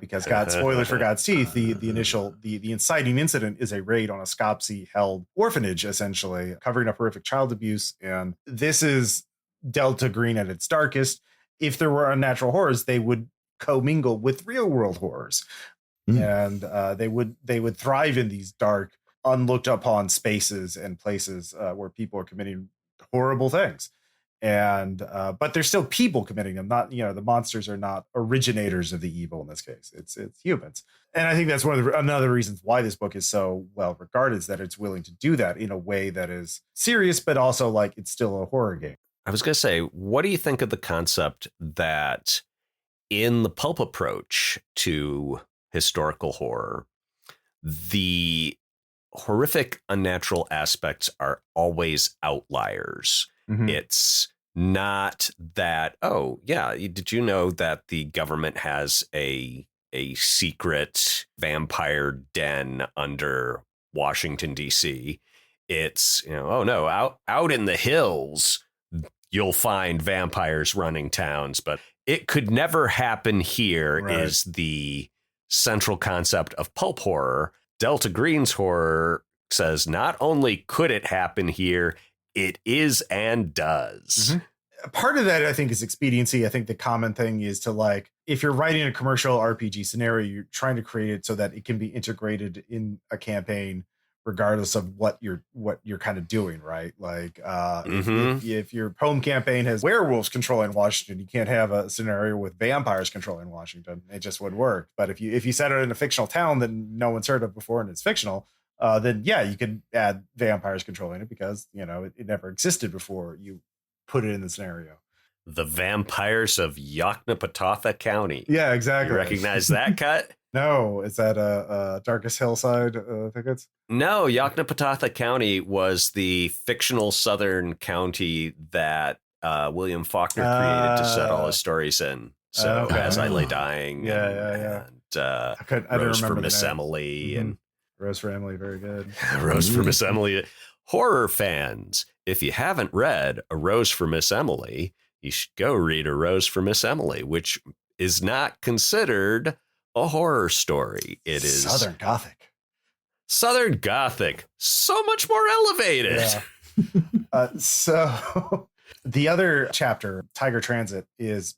Because spoilers for God's Teeth, the inciting incident is a raid on a Scopsy held orphanage, essentially covering up horrific child abuse. And this is Delta Green at its darkest. If there were unnatural horrors, they would commingle with real world horrors, and they would thrive in these dark, unlooked upon spaces and places where people are committing horrible things. And but there's still people committing them. Not, the monsters are not originators of the evil in this case. It's humans. And I think that's another reasons why this book is so well regarded, is that it's willing to do that in a way that is serious, but also like it's still a horror game. I was going to say, what do you think of the concept that in the pulp approach to historical horror, the horrific unnatural aspects are always outliers? Mm-hmm. It's not that, oh, yeah, did you know that the government has a secret vampire den under Washington, D.C.? It's, oh, no, out in the hills, you'll find vampires running towns, but it could never happen here, right, is the central concept of pulp horror. Delta Green's horror says not only could it happen here, it is and does. Mm-hmm. Part of that, I think, is expediency. I think the common thing is to, like, if you're writing a commercial RPG scenario, you're trying to create it so that it can be integrated in a campaign, regardless of what you're kind of doing, right? Like, if your home campaign has werewolves controlling Washington, you can't have a scenario with vampires controlling Washington. It just wouldn't work. But if you set it in a fictional town that no one's heard of before and it's fictional, then yeah, you could add vampires controlling it because, it never existed before you put it in the scenario. The vampires of Yoknapatawpha County. Yeah, exactly. You recognize that cut? No, is that Darkest Hillside tickets? No, Yoknapatawpha County was the fictional southern county that William Faulkner created to set all his stories in. So As I Lay Dying, and Rose for Miss Emily, and Rose for Emily, very good. Rose for Miss Emily. Horror fans, if you haven't read A Rose for Miss Emily, you should go read A Rose for Miss Emily, which is not considered a horror story. It is Southern Gothic. Southern Gothic. So much more elevated. Yeah. So the other chapter, Tiger Transit, is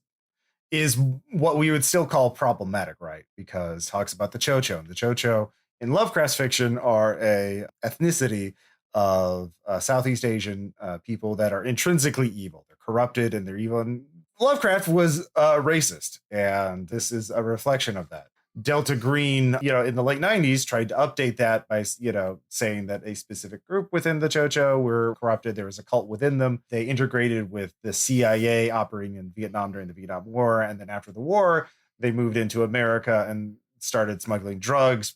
what we would still call problematic, right? Because it talks about the Chocho. The Chocho in Lovecraft's fiction are a ethnicity of Southeast Asian people that are intrinsically evil. They're corrupted and they're evil. And Lovecraft was racist, and this is a reflection of that. Delta Green, in the late 90s tried to update that by, saying that a specific group within the Chocho were corrupted. There was a cult within them. They integrated with the CIA operating in Vietnam during the Vietnam War. And then after the war, they moved into America and started smuggling drugs,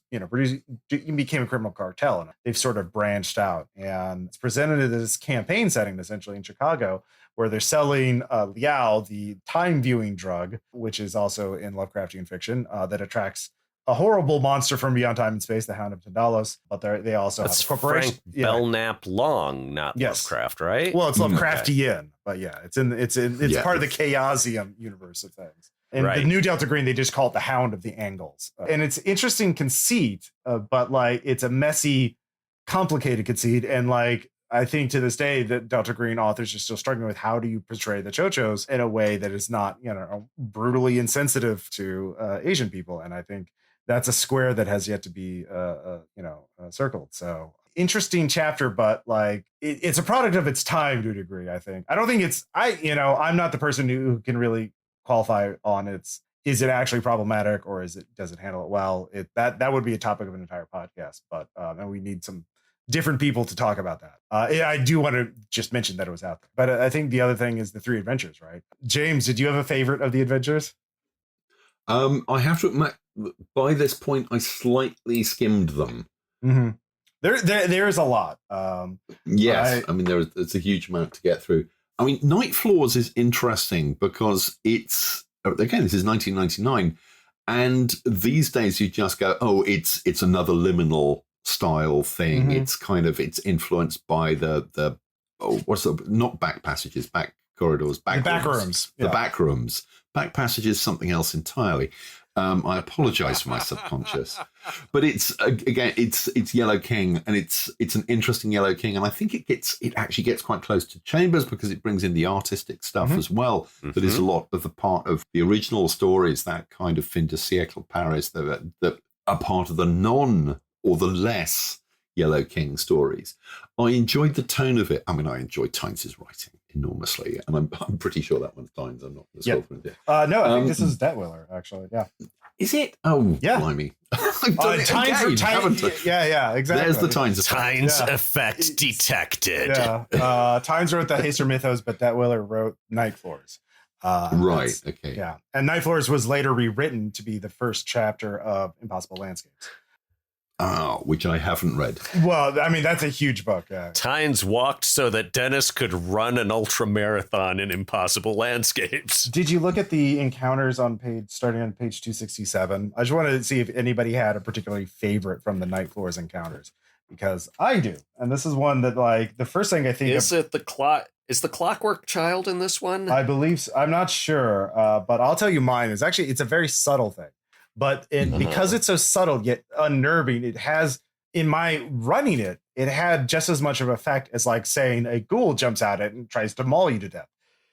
became a criminal cartel. And they've sort of branched out. And it's presented as this campaign setting, essentially, in Chicago, where they're selling Liao, the time viewing drug, which is also in Lovecraftian fiction, that attracts a horrible monster from beyond time and space, the Hound of Tindalos. But they also That's have a corporation. Frank Belknap Long, not Lovecraft, right? Well, it's Lovecraftian, but yeah, it's part of the Chaosium universe of things. And the new Delta Green, they just call it the Hound of the Angles. And it's interesting conceit, but it's a messy, complicated conceit. And I think to this day that Delta Green authors are still struggling with how do you portray the Chochos in a way that is not, brutally insensitive to Asian people. And I think that's a square that has yet to be, circled. So interesting chapter, but it's a product of its time to a degree, I think. I don't think I'm not the person who can really qualify on is it actually problematic or does it handle it well? That would be a topic of an entire podcast, but and we need some different people to talk about that. I do want to just mention that it was out there. But I think the other thing is the 3 adventures, right? James, did you have a favorite of the adventures? I have to admit, by this point, I slightly skimmed them. Mm-hmm. There is a lot. Yes, there's a huge amount to get through. I mean, Night Floors is interesting because this is 1999. And these days you just go, it's another liminal style thing. Mm-hmm. It's influenced by not back passages, back corridors, back rooms. The back rooms. Back passages, something else entirely. I apologize for my subconscious, but it's Yellow King, and it's an interesting Yellow King, and I think it actually gets quite close to Chambers because it brings in the artistic stuff as well. Mm-hmm. That is a lot of the part of the original stories, that kind of fin de siècle Paris that are part of the non or the less Yellow King stories. I enjoyed the tone of it. I mean, I enjoyed Tynes' writing enormously, and I'm pretty sure that one's Tynes. I'm not as well from it. No, I think this is Detwiller, actually. Yeah. Is it? Oh, yeah. Blimey. Yeah, exactly. There's the Tynes effect. Tynes effect detected. Yeah. Tynes wrote the Haster Mythos, but Detwiller wrote Night Floors. Right. Okay. Yeah. And Night Floors was later rewritten to be the first chapter of Impossible Landscapes. Which I haven't read. Well, I mean, that's a huge book. Tynes walked so that Dennis could run an ultra marathon in Impossible Landscapes. Did you look at the encounters starting on page 267? I just wanted to see if anybody had a particularly favorite from the Night Floors encounters, because I do. And this is one that, the first thing I think is the Clockwork Child in this one? I believe so. I'm not sure, but I'll tell you mine. It's a very subtle thing. But because it's so subtle yet unnerving, it has, in my running it had just as much of an effect as saying a ghoul jumps at it and tries to maul you to death.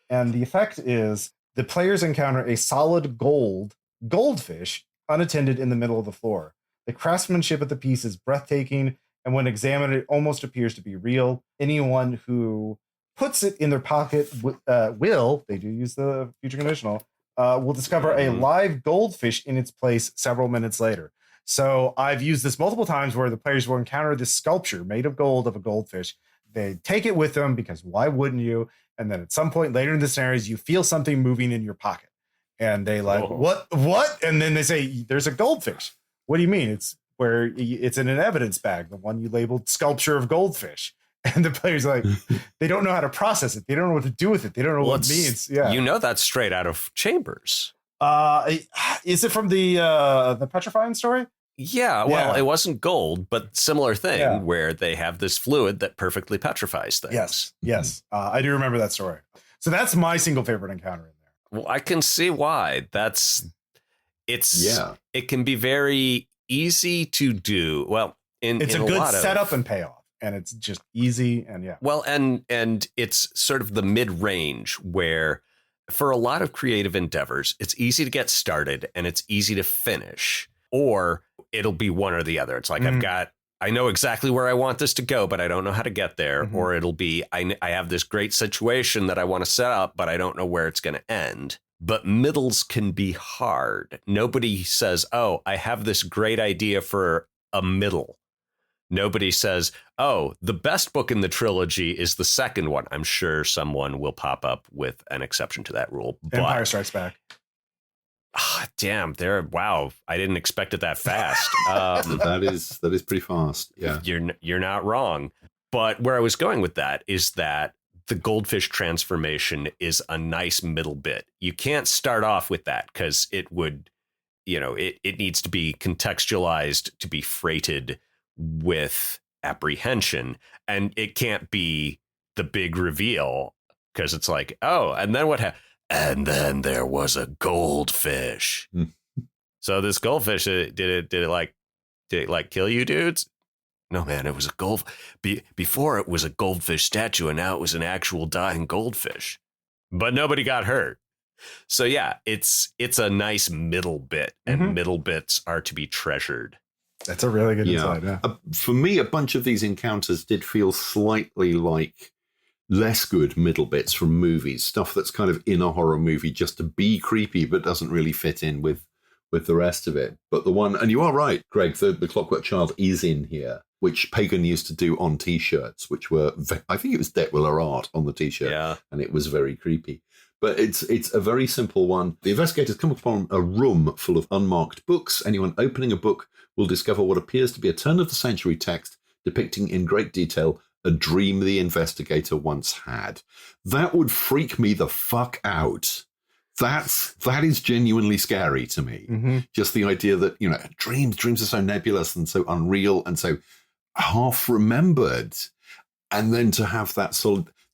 And the effect is the players encounter a solid goldfish unattended in the middle of the floor. The craftsmanship of the piece is breathtaking, and when examined, it almost appears to be real. Anyone who puts it in their pocket they do use the future conditional, will discover a live goldfish in its place several minutes later. So I've used this multiple times where the players will encounter this sculpture made of gold of a goldfish. They take it with them because why wouldn't you? And then at some point later in the scenarios, you feel something moving in your pocket. And they what? And then they say, there's a goldfish. What do you mean? It's in an evidence bag, the one you labeled sculpture of goldfish. And the players they don't know how to process it. They don't know what to do with it. They don't know what it means. Yeah, that's straight out of Chambers. Is it from the petrifying story? Yeah, well, it wasn't gold, but similar thing where they have this fluid that perfectly petrifies things. Yes. I do remember that story. So that's my single favorite encounter in there. Well, I can see why. It can be very easy to do. Well, it's a good setup and payoff. And it's just easy and Well, and it's sort of the mid-range where for a lot of creative endeavors, it's easy to get started and it's easy to finish, or it'll be one or the other. It's I've got I know exactly where I want this to go, but I don't know how to get there. Mhm. Or it'll be, I have this great situation that I want to set up, but I don't know where it's going to end. But middles can be hard. Nobody says, oh, I have this great idea for a middle. Nobody says, oh, the best book in the trilogy is the second one. I'm sure someone will pop up with an exception to that rule. Empire Strikes Back. Damn, wow, I didn't expect it that fast. That is pretty fast. Yeah, you're not wrong. But where I was going with that is that the goldfish transformation is a nice middle bit. You can't start off with that because it would, it needs to be contextualized to be freighted with apprehension, and it can't be the big reveal because it's like, oh, and then what happened? And then there was a goldfish. So this goldfish, did it kill you dudes? No, man, it was a before it was a goldfish statue, and now it was an actual dying goldfish. But nobody got hurt. So yeah, it's a nice middle bit, and middle bits are to be treasured. That's a really good insight. Yeah. For me, a bunch of these encounters did feel slightly like less good middle bits from movies, stuff that's kind of in a horror movie just to be creepy, but doesn't really fit in with the rest of it. But the one, and you are right, Greg, the Clockwork Child is in here, which Pagan used to do on T-shirts, which were, I think it was Detwiller art on the T-shirt, and it was very creepy. But it's a very simple one. The investigators come upon a room full of unmarked books. Anyone opening a book will discover what appears to be a turn-of-the-century text depicting in great detail a dream the investigator once had. That would freak me the fuck out. That is genuinely scary to me. Just the idea that, dreams are so nebulous and so unreal and so half remembered. And then to have that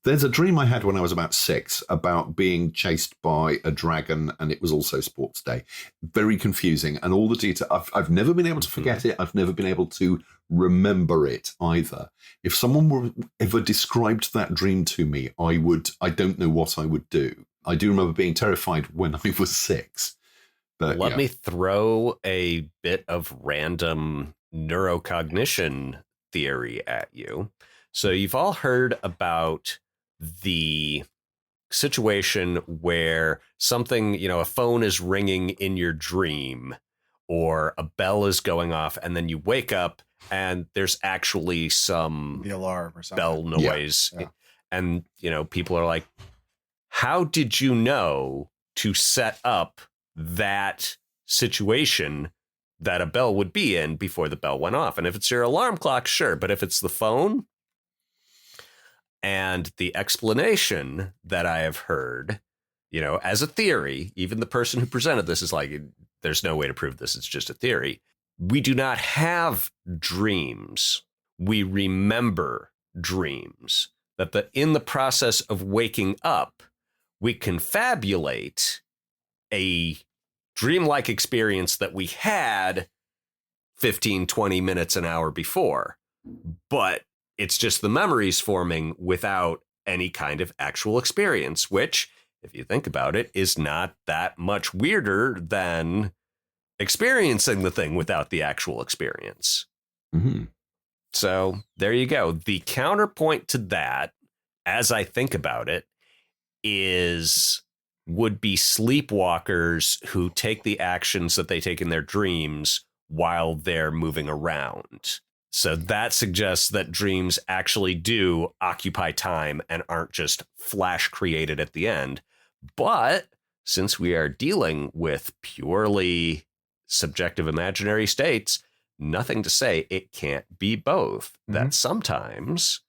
there's a dream I had when I was about 6 about being chased by a dragon, and it was also sports day. Very confusing. And all the detail, I've never been able to forget it. I've never been able to remember it either. If someone were ever described that dream to me, I don't know what I would do. I do remember being terrified when I was 6. But Let me throw a bit of random neurocognition theory at you. So you've all heard about the situation where something, a phone is ringing in your dream or a bell is going off, and then you wake up and there's actually the alarm or something, bell noise. Yeah. And, people are like, how did you know to set up that situation that a bell would be in before the bell went off? And if it's your alarm clock, sure. But if it's the phone, and the explanation that I have heard, as a theory, even the person who presented this is like, there's no way to prove this. It's just a theory. We do not have dreams. We remember dreams. That in the process of waking up, we confabulate a dreamlike experience that we had 15, 20 minutes, an hour before. But it's just the memories forming without any kind of actual experience, which, if you think about it, is not that much weirder than experiencing the thing without the actual experience. So there you go. The counterpoint to that, as I think about it, would be sleepwalkers who take the actions that they take in their dreams while they're moving around. So that suggests that dreams actually do occupy time and aren't just flash created at the end. But since we are dealing with purely subjective imaginary states, nothing to say it can't be both. That sometimes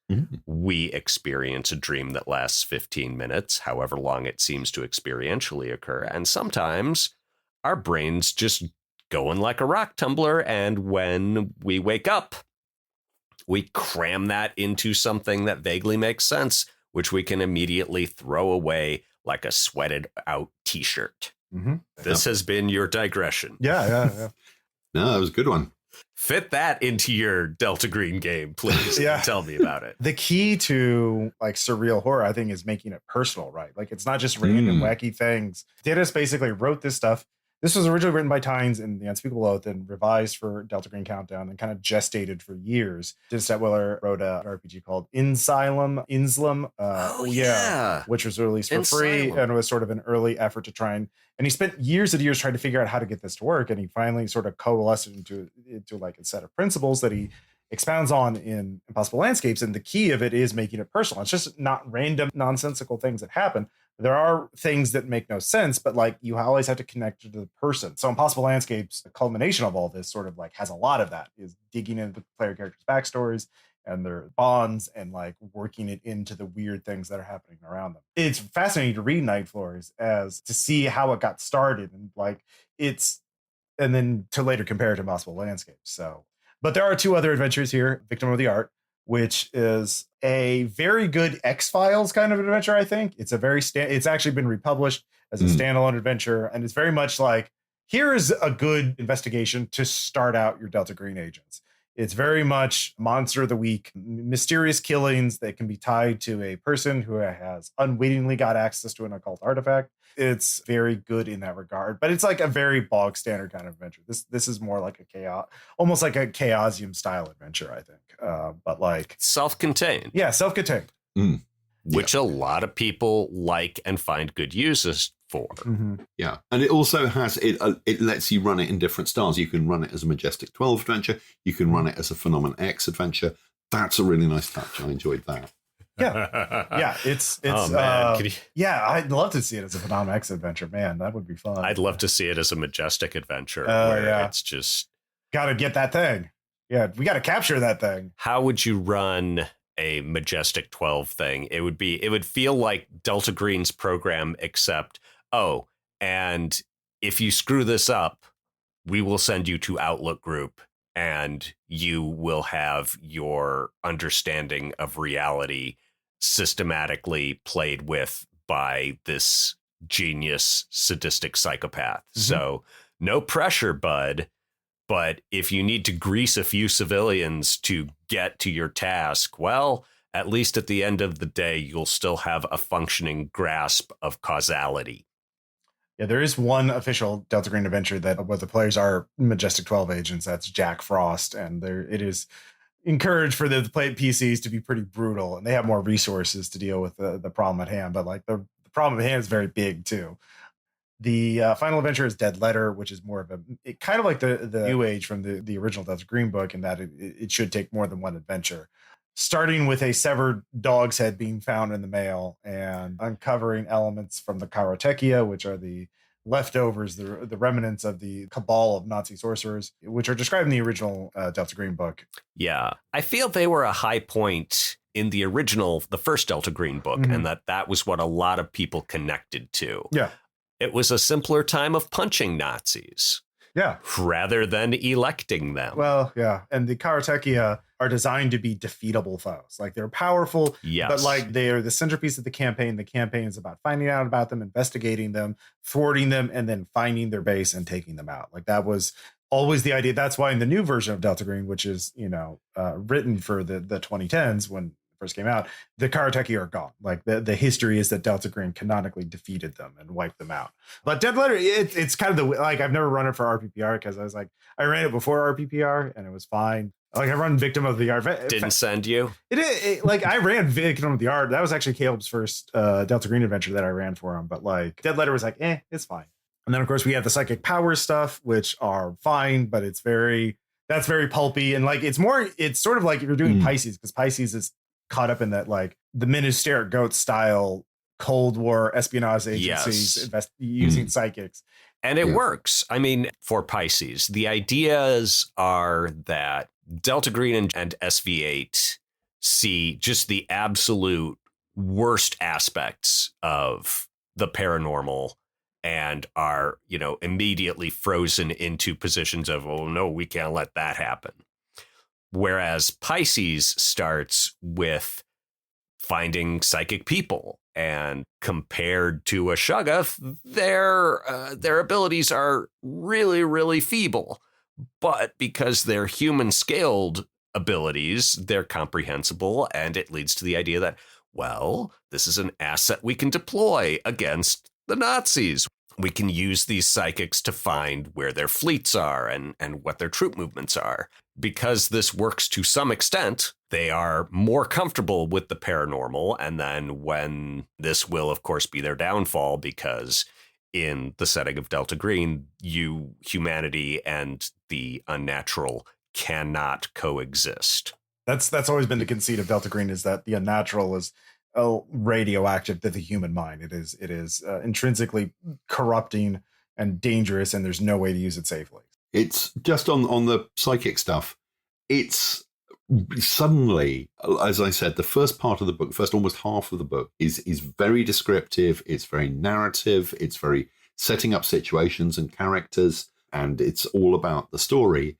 we experience a dream that lasts 15 minutes, however long it seems to experientially occur. And sometimes our brains just going like a rock tumbler. And when we wake up, we cram that into something that vaguely makes sense, which we can immediately throw away like a sweated out T-shirt. This has been your digression. Yeah. No, that was a good one. Fit that into your Delta Green game, please. Tell me about it. The key to like surreal horror, I think, is making it personal, right? Like it's not just random wacky things. Dennis basically wrote this stuff This was originally written by Tynes in The Unspeakable Oath and revised for Delta Green Countdown and kind of gestated for years. Jim Stetweller wrote an RPG called Inslam, which was released for free and was sort of an early effort to try and he spent years and years trying to figure out how to get this to work. And he finally sort of coalesced into like a set of principles that he expounds on in Impossible Landscapes. And the key of it is making it personal. It's just not random, nonsensical things that happen. There are things that make no sense, but like you always have to connect to the person. So Impossible Landscapes, the culmination of all this sort of like has a lot of that, is digging into the player characters' backstories and their bonds and like working it into the weird things that are happening around them. It's fascinating to read Night Floors as to see how it got started and like and then to later compare it to Impossible Landscapes. So, but there are two other adventures here, Victim of the Art, which is a very good X-Files kind of adventure, I think. It's it's actually been republished as a standalone adventure, and it's very much like, here is a good investigation to start out your Delta Green agents. It's very much monster of the week, mysterious killings that can be tied to a person who has unwittingly got access to an occult artifact. It's very good in that regard, but it's like a very bog standard kind of adventure. This is more like almost like a Chaosium style adventure, I think. But like self-contained. Yeah, self-contained. Which a lot of people like and find good uses for. Yeah, and it also has it lets you run it in different styles. You can run it as a Majestic 12 adventure. You can run it as a Phenomenon X adventure. That's a really nice touch. I enjoyed that. Yeah, it's oh, man. I'd love to see it as a Phenomenon X adventure. Man, that would be fun. I'd love to see it as a Majestic adventure. It's just gotta get that thing. Yeah, we gotta capture that thing. How would you run a Majestic 12 thing? It would feel like Delta Green's program, except and if you screw this up, we will send you to Outlook Group and you will have your understanding of reality systematically played with by this genius sadistic psychopath. So no pressure, bud. But if you need to grease a few civilians to get to your task, well, at least at the end of the day, you'll still have a functioning grasp of causality. Yeah, there is one official Delta Green adventure where the players are Majestic 12 agents. That's Jack Frost. And it is encouraged for the PCs to be pretty brutal. And they have more resources to deal with the problem at hand. But like the problem at hand is very big, too. The final adventure is Dead Letter, which is more of kind of like the New Age from the original Delta Green book, in that it should take more than one adventure. Starting with a severed dog's head being found in the mail and uncovering elements from the Karatechia, which are the leftovers, the remnants of the cabal of Nazi sorcerers, which are described in the original Delta Green book. Yeah, I feel they were a high point in the first Delta Green book, and that was what a lot of people connected to. Yeah. It was a simpler time of punching Nazis. Yeah. Rather than electing them. Well, yeah. And the Karatechia are designed to be defeatable foes. Like, they're powerful, but like they are the centerpiece of the campaign. The campaign is about finding out about them, investigating them, thwarting them, and then finding their base and taking them out. Like, that was always the idea. That's why in the new version of Delta Green, which is, written for the 2010s when first came out, the Karatechia are gone. Like, the history is that Delta Green canonically defeated them and wiped them out. But Dead Letter, it's kind of I've never run it for RPPR because I ran it before RPPR and it was fine. Like, I run Victim of the Art. Didn't send you? I ran Victim of the Art. That was actually Caleb's first Delta Green adventure that I ran for him. But like, Dead Letter was like, it's fine. And then of course we have the psychic powers stuff, which are fine, but that's very pulpy. And like, it's sort of like if you're doing Pisces, because Pisces is caught up in that, like, the Ministeric Goat style Cold War espionage agencies using psychics. And it works. I mean, for Pisces, the ideas are that Delta Green and SV8 see just the absolute worst aspects of the paranormal and are, immediately frozen into positions of, oh, no, we can't let that happen. Whereas Pisces starts with finding psychic people, and compared to a Shoggoth, their abilities are really, really feeble. But because they're human scaled abilities, they're comprehensible, and it leads to the idea that, well, this is an asset we can deploy against the Nazis. we can use these psychics to find where their fleets are and what their troop movements are. Because this works to some extent, they are more comfortable with the paranormal. And then when this will, of course, be their downfall, because in the setting of Delta Green, humanity and the unnatural cannot coexist. That's always been the conceit of Delta Green, is that the unnatural is radioactive to the human mind. It is intrinsically corrupting and dangerous, and there's no way to use it safely. It's just on the psychic stuff. It's suddenly, as I said, the first part of the book, first almost half of the book is very descriptive. It's very narrative. It's very setting up situations and characters, and it's all about the story,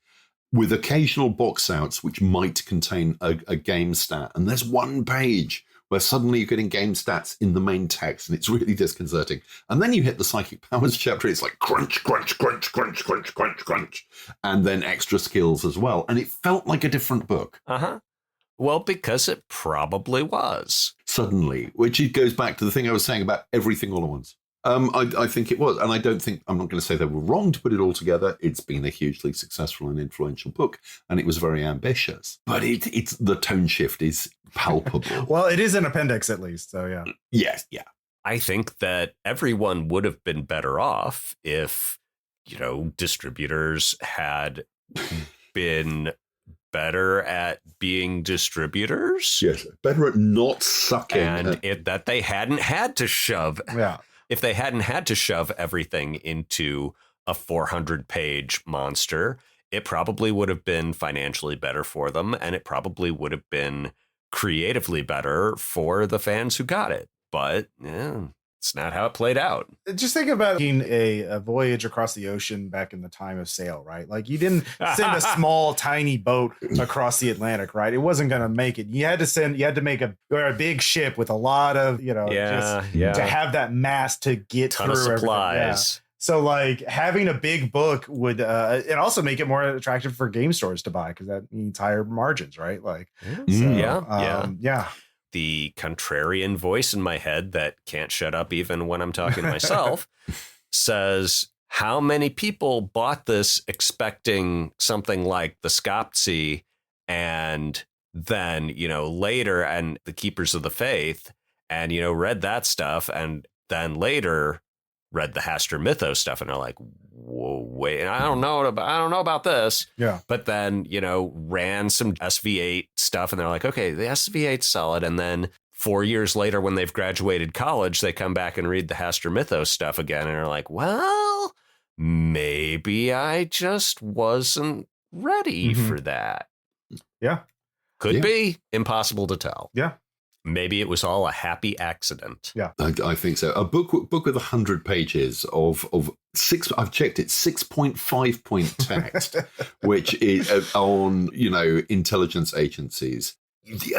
with occasional box outs which might contain a game stat. And there's one page where suddenly you're getting game stats in the main text, and it's really disconcerting. And then you hit the psychic powers chapter, it's like crunch, crunch, crunch, crunch, crunch, crunch, crunch, and then extra skills as well. And it felt like a different book. Uh-huh. Well, because it probably was. Suddenly, which it goes back to the thing I was saying about everything all at once. I think it was. And I'm not going to say they were wrong to put it all together. It's been a hugely successful and influential book, and it was very ambitious. But it's the tone shift is palpable. Well, it is an appendix at least, so yeah. Yes, yeah. I think that everyone would have been better off if, distributors had been better at being distributors. Yes, better at not sucking. And that they hadn't had to shove. Yeah. If they hadn't had to shove everything into a 400-page monster, it probably would have been financially better for them, and it probably would have been creatively better for the fans who got it. But it's not how it played out. Just think about being a voyage across the ocean back in the time of sail, right? Like, you didn't send a small, tiny boat across the Atlantic, right? It wasn't going to make it. You had to make a big ship with a lot of, to have that mass to get ton of through supplies. So like having a big book would and also make it more attractive for game stores to buy, because that means higher margins, right? Like, yeah. The contrarian voice in my head that can't shut up even when I'm talking to myself says, how many people bought this expecting something like the Skoptsi, and then, later, and the Keepers of the Faith, and, read that stuff, and then later read the Hastur mythos stuff, and they're like, whoa, wait, I don't know about this. Yeah. But then, ran some SV8 stuff, and they're like, okay, the SV8's solid. And then 4 years later, when they've graduated college, they come back and read the Hastur mythos stuff again, and are like, well, maybe I just wasn't ready for that. Yeah. Could be. Impossible to tell. Yeah. Maybe it was all a happy accident. Yeah, I think so. A book with 100 pages of six. I've checked it. 6.5 point text, which is on intelligence agencies.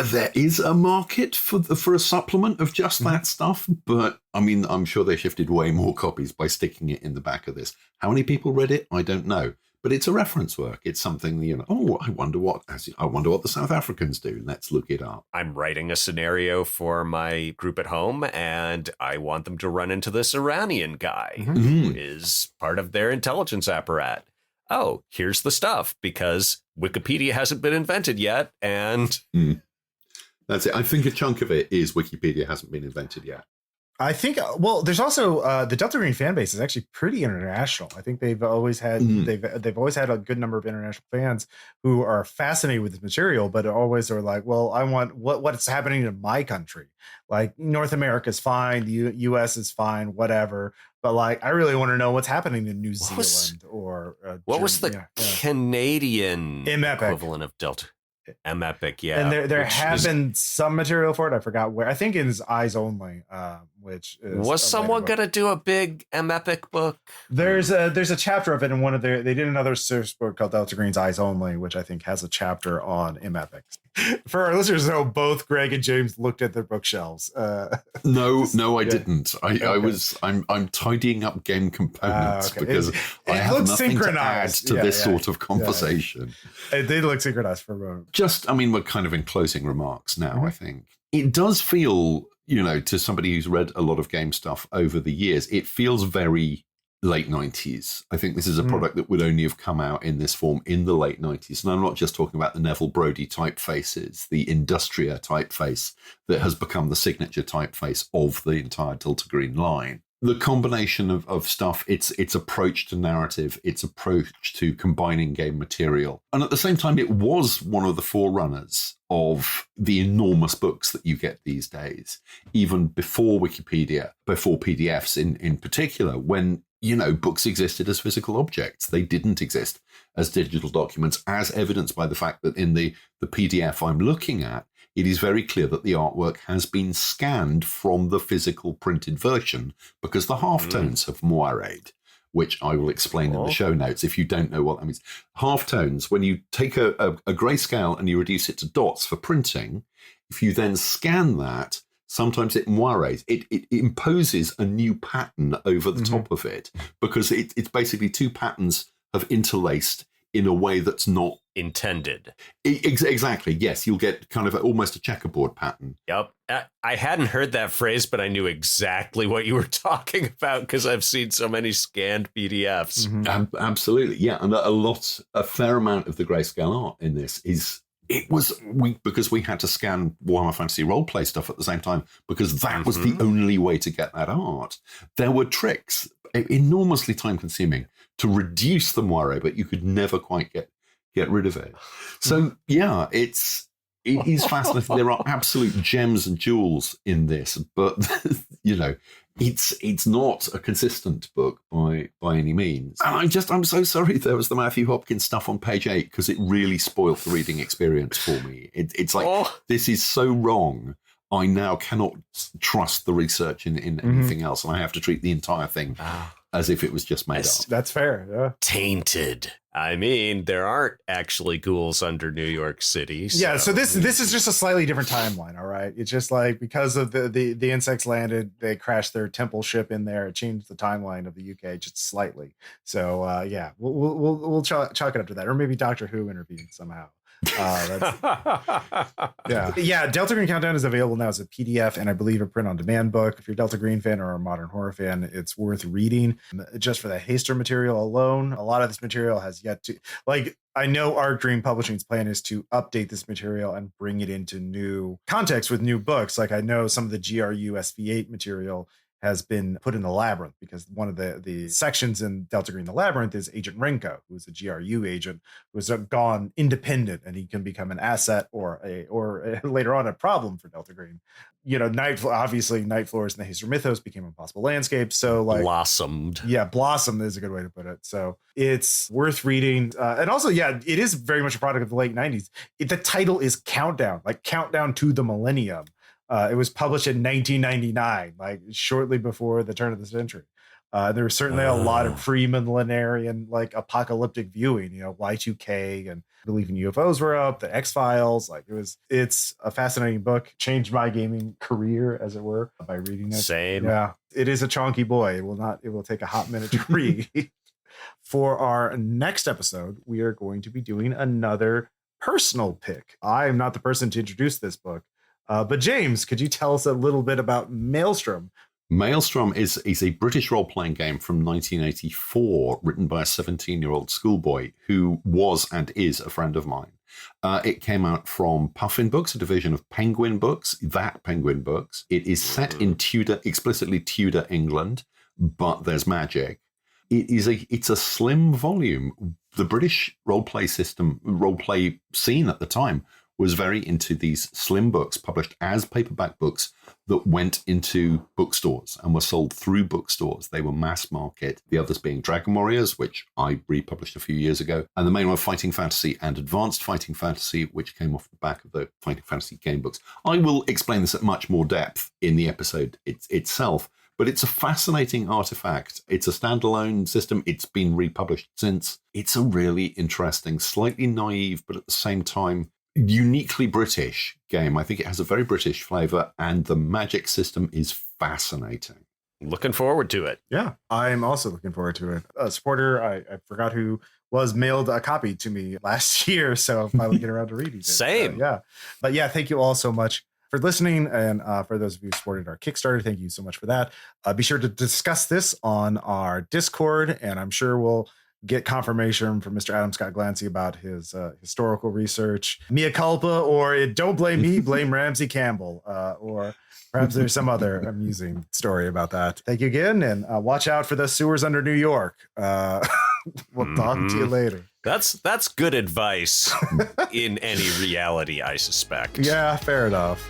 There is a market for a supplement of just that stuff, but I mean, I'm sure they shifted way more copies by sticking it in the back of this. How many people read it? I don't know. But it's a reference work. It's something, I wonder what the South Africans do. Let's look it up. I'm writing a scenario for my group at home, and I want them to run into this Iranian guy who is part of their intelligence apparatus. Oh, here's the stuff, because Wikipedia hasn't been invented yet. And that's it. I think a chunk of it is Wikipedia hasn't been invented yet. I think, there's also the Delta Green fan base is actually pretty international. I think they've always had they've always had a good number of international fans who are fascinated with this material, but always are like, well, I want what's happening in my country. Like, North America's fine, the U.S. is fine, whatever. But like, I really want to know what's happening in New Zealand or what was the Canadian equivalent of Delta? M-Epic, yeah. And there have been some material for it. I forgot where. I think it is Eyes Only, which is was someone going to do a big M-Epic book? There's a chapter of it in one of their. They did another source book called Delta Green's Eyes Only, which I think has a chapter on M-Epic. For our listeners, though, both Greg and James looked at their bookshelves. No, I didn't. I'm tidying up game components because I have nothing to add to this sort of conversation. It did look synchronized for a moment. We're kind of in closing remarks now, I think. It does feel, to somebody who's read a lot of game stuff over the years, it feels very late 90s. I think this is a product that would only have come out in this form in the late 90s. And I'm not just talking about the Neville Brody typefaces, the Industria typeface that has become the signature typeface of the entire Delta Green line. The combination of stuff, its approach to narrative, its approach to combining game material. And at the same time, it was one of the forerunners of the enormous books that you get these days, even before Wikipedia, before PDFs in particular, when, you know, books existed as physical objects. They didn't exist as digital documents, as evidenced by the fact that in the PDF I'm looking at, it is very clear that the artwork has been scanned from the physical printed version because the halftones have moireed, which I will explain in the show notes if you don't know what that means. Halftones, when you take a grayscale and you reduce it to dots for printing, if you then scan that, sometimes it moires. It imposes a new pattern over the top of it because it's basically two patterns have interlaced in a way that's not intended. Exactly. Yes, you'll get kind of almost a checkerboard pattern. Yep. I hadn't heard that phrase, but I knew exactly what you were talking about because I've seen so many scanned PDFs. Absolutely. Yeah. And a fair amount of the grayscale art in this because we had to scan Warhammer Fantasy roleplay stuff at the same time because that was the only way to get that art. There were tricks, enormously time consuming, to reduce the moire, but you could never quite get rid of it. So yeah, it is fascinating. There are absolute gems and jewels in this, but you know, it's not a consistent book by any means. And I'm so sorry there was the Matthew Hopkins stuff on page 8 because it really spoiled the reading experience for me. It's like this is so wrong. I now cannot trust the research in anything else, and I have to treat the entire thing as if it was just made up. That's fair. Yeah. Tainted. I mean, there aren't actually ghouls under New York City. Yeah, so this is just a slightly different timeline, all right? It's just like because of the insects landed, they crashed their temple ship in there. It changed the timeline of the UK just slightly. So yeah, we'll chalk it up to that, or maybe Doctor Who intervened somehow. Delta Green Countdown is available now as a PDF and I believe a print on demand book. If you're a Delta Green fan or a modern horror fan, it's worth reading just for the Haster material alone. A lot of this material has yet to, like, I know Art Dream Publishing's plan is to update this material and bring it into new context with new books. Like I know some of the GRU SV8 material has been put in the Labyrinth because one of the sections in Delta Green, the Labyrinth, is Agent Renko, who's a GRU agent who's gone independent, and he can become an asset or later on a problem for Delta Green. You know, Night Floors and the Haster Mythos became impossible landscapes. So like blossomed. Yeah, blossom is a good way to put it. So it's worth reading. And also, yeah, it is very much a product of the late 90s. The title is Countdown, like Countdown to the Millennium. It was published in 1999, like shortly before the turn of the century. There was certainly a lot of pre-millenarian, like apocalyptic viewing, you know, Y2K and Believe in UFOs were up, the X-Files. Like it's a fascinating book. Changed my gaming career, as it were, by reading it. Same. Yeah, it is a chonky boy. It will take a hot minute to read. For our next episode, we are going to be doing another personal pick. I am not the person to introduce this book. But James, could you tell us a little bit about Maelstrom? Maelstrom is a British role-playing game from 1984, written by a 17-year-old schoolboy who was and is a friend of mine. It came out from Puffin Books, a division of Penguin Books, Penguin Books. It is set in explicitly Tudor England, but there's magic. It's a slim volume. The British role-play scene at the time was very into these slim books published as paperback books that went into bookstores and were sold through bookstores. They were mass market, the others being Dragon Warriors, which I republished a few years ago, and the main one, Fighting Fantasy and Advanced Fighting Fantasy, which came off the back of the Fighting Fantasy game books. I will explain this at much more depth in the episode itself, but it's a fascinating artifact. It's a standalone system. It's been republished since. It's a really interesting, slightly naive, but at the same time, uniquely British game. I think it has a very British flavor, and the magic system is fascinating. Looking forward to it. Yeah, I'm also looking forward to it. A supporter, I forgot who was mailed a copy to me last year, so I'll finally get around to reading it. Same. Yeah. But yeah, thank you all so much for listening. And for those of you who supported our Kickstarter, thank you so much for that. Be sure to discuss this on our Discord, and I'm sure we'll get confirmation from Mr. Adam Scott Glancy about his historical research. Mea culpa, or don't blame me, blame Ramsey Campbell, or perhaps there's some other amusing story about that. Thank you again, and watch out for the sewers under New York. We'll talk to you later. That's good advice in any reality, I suspect. Yeah, fair enough.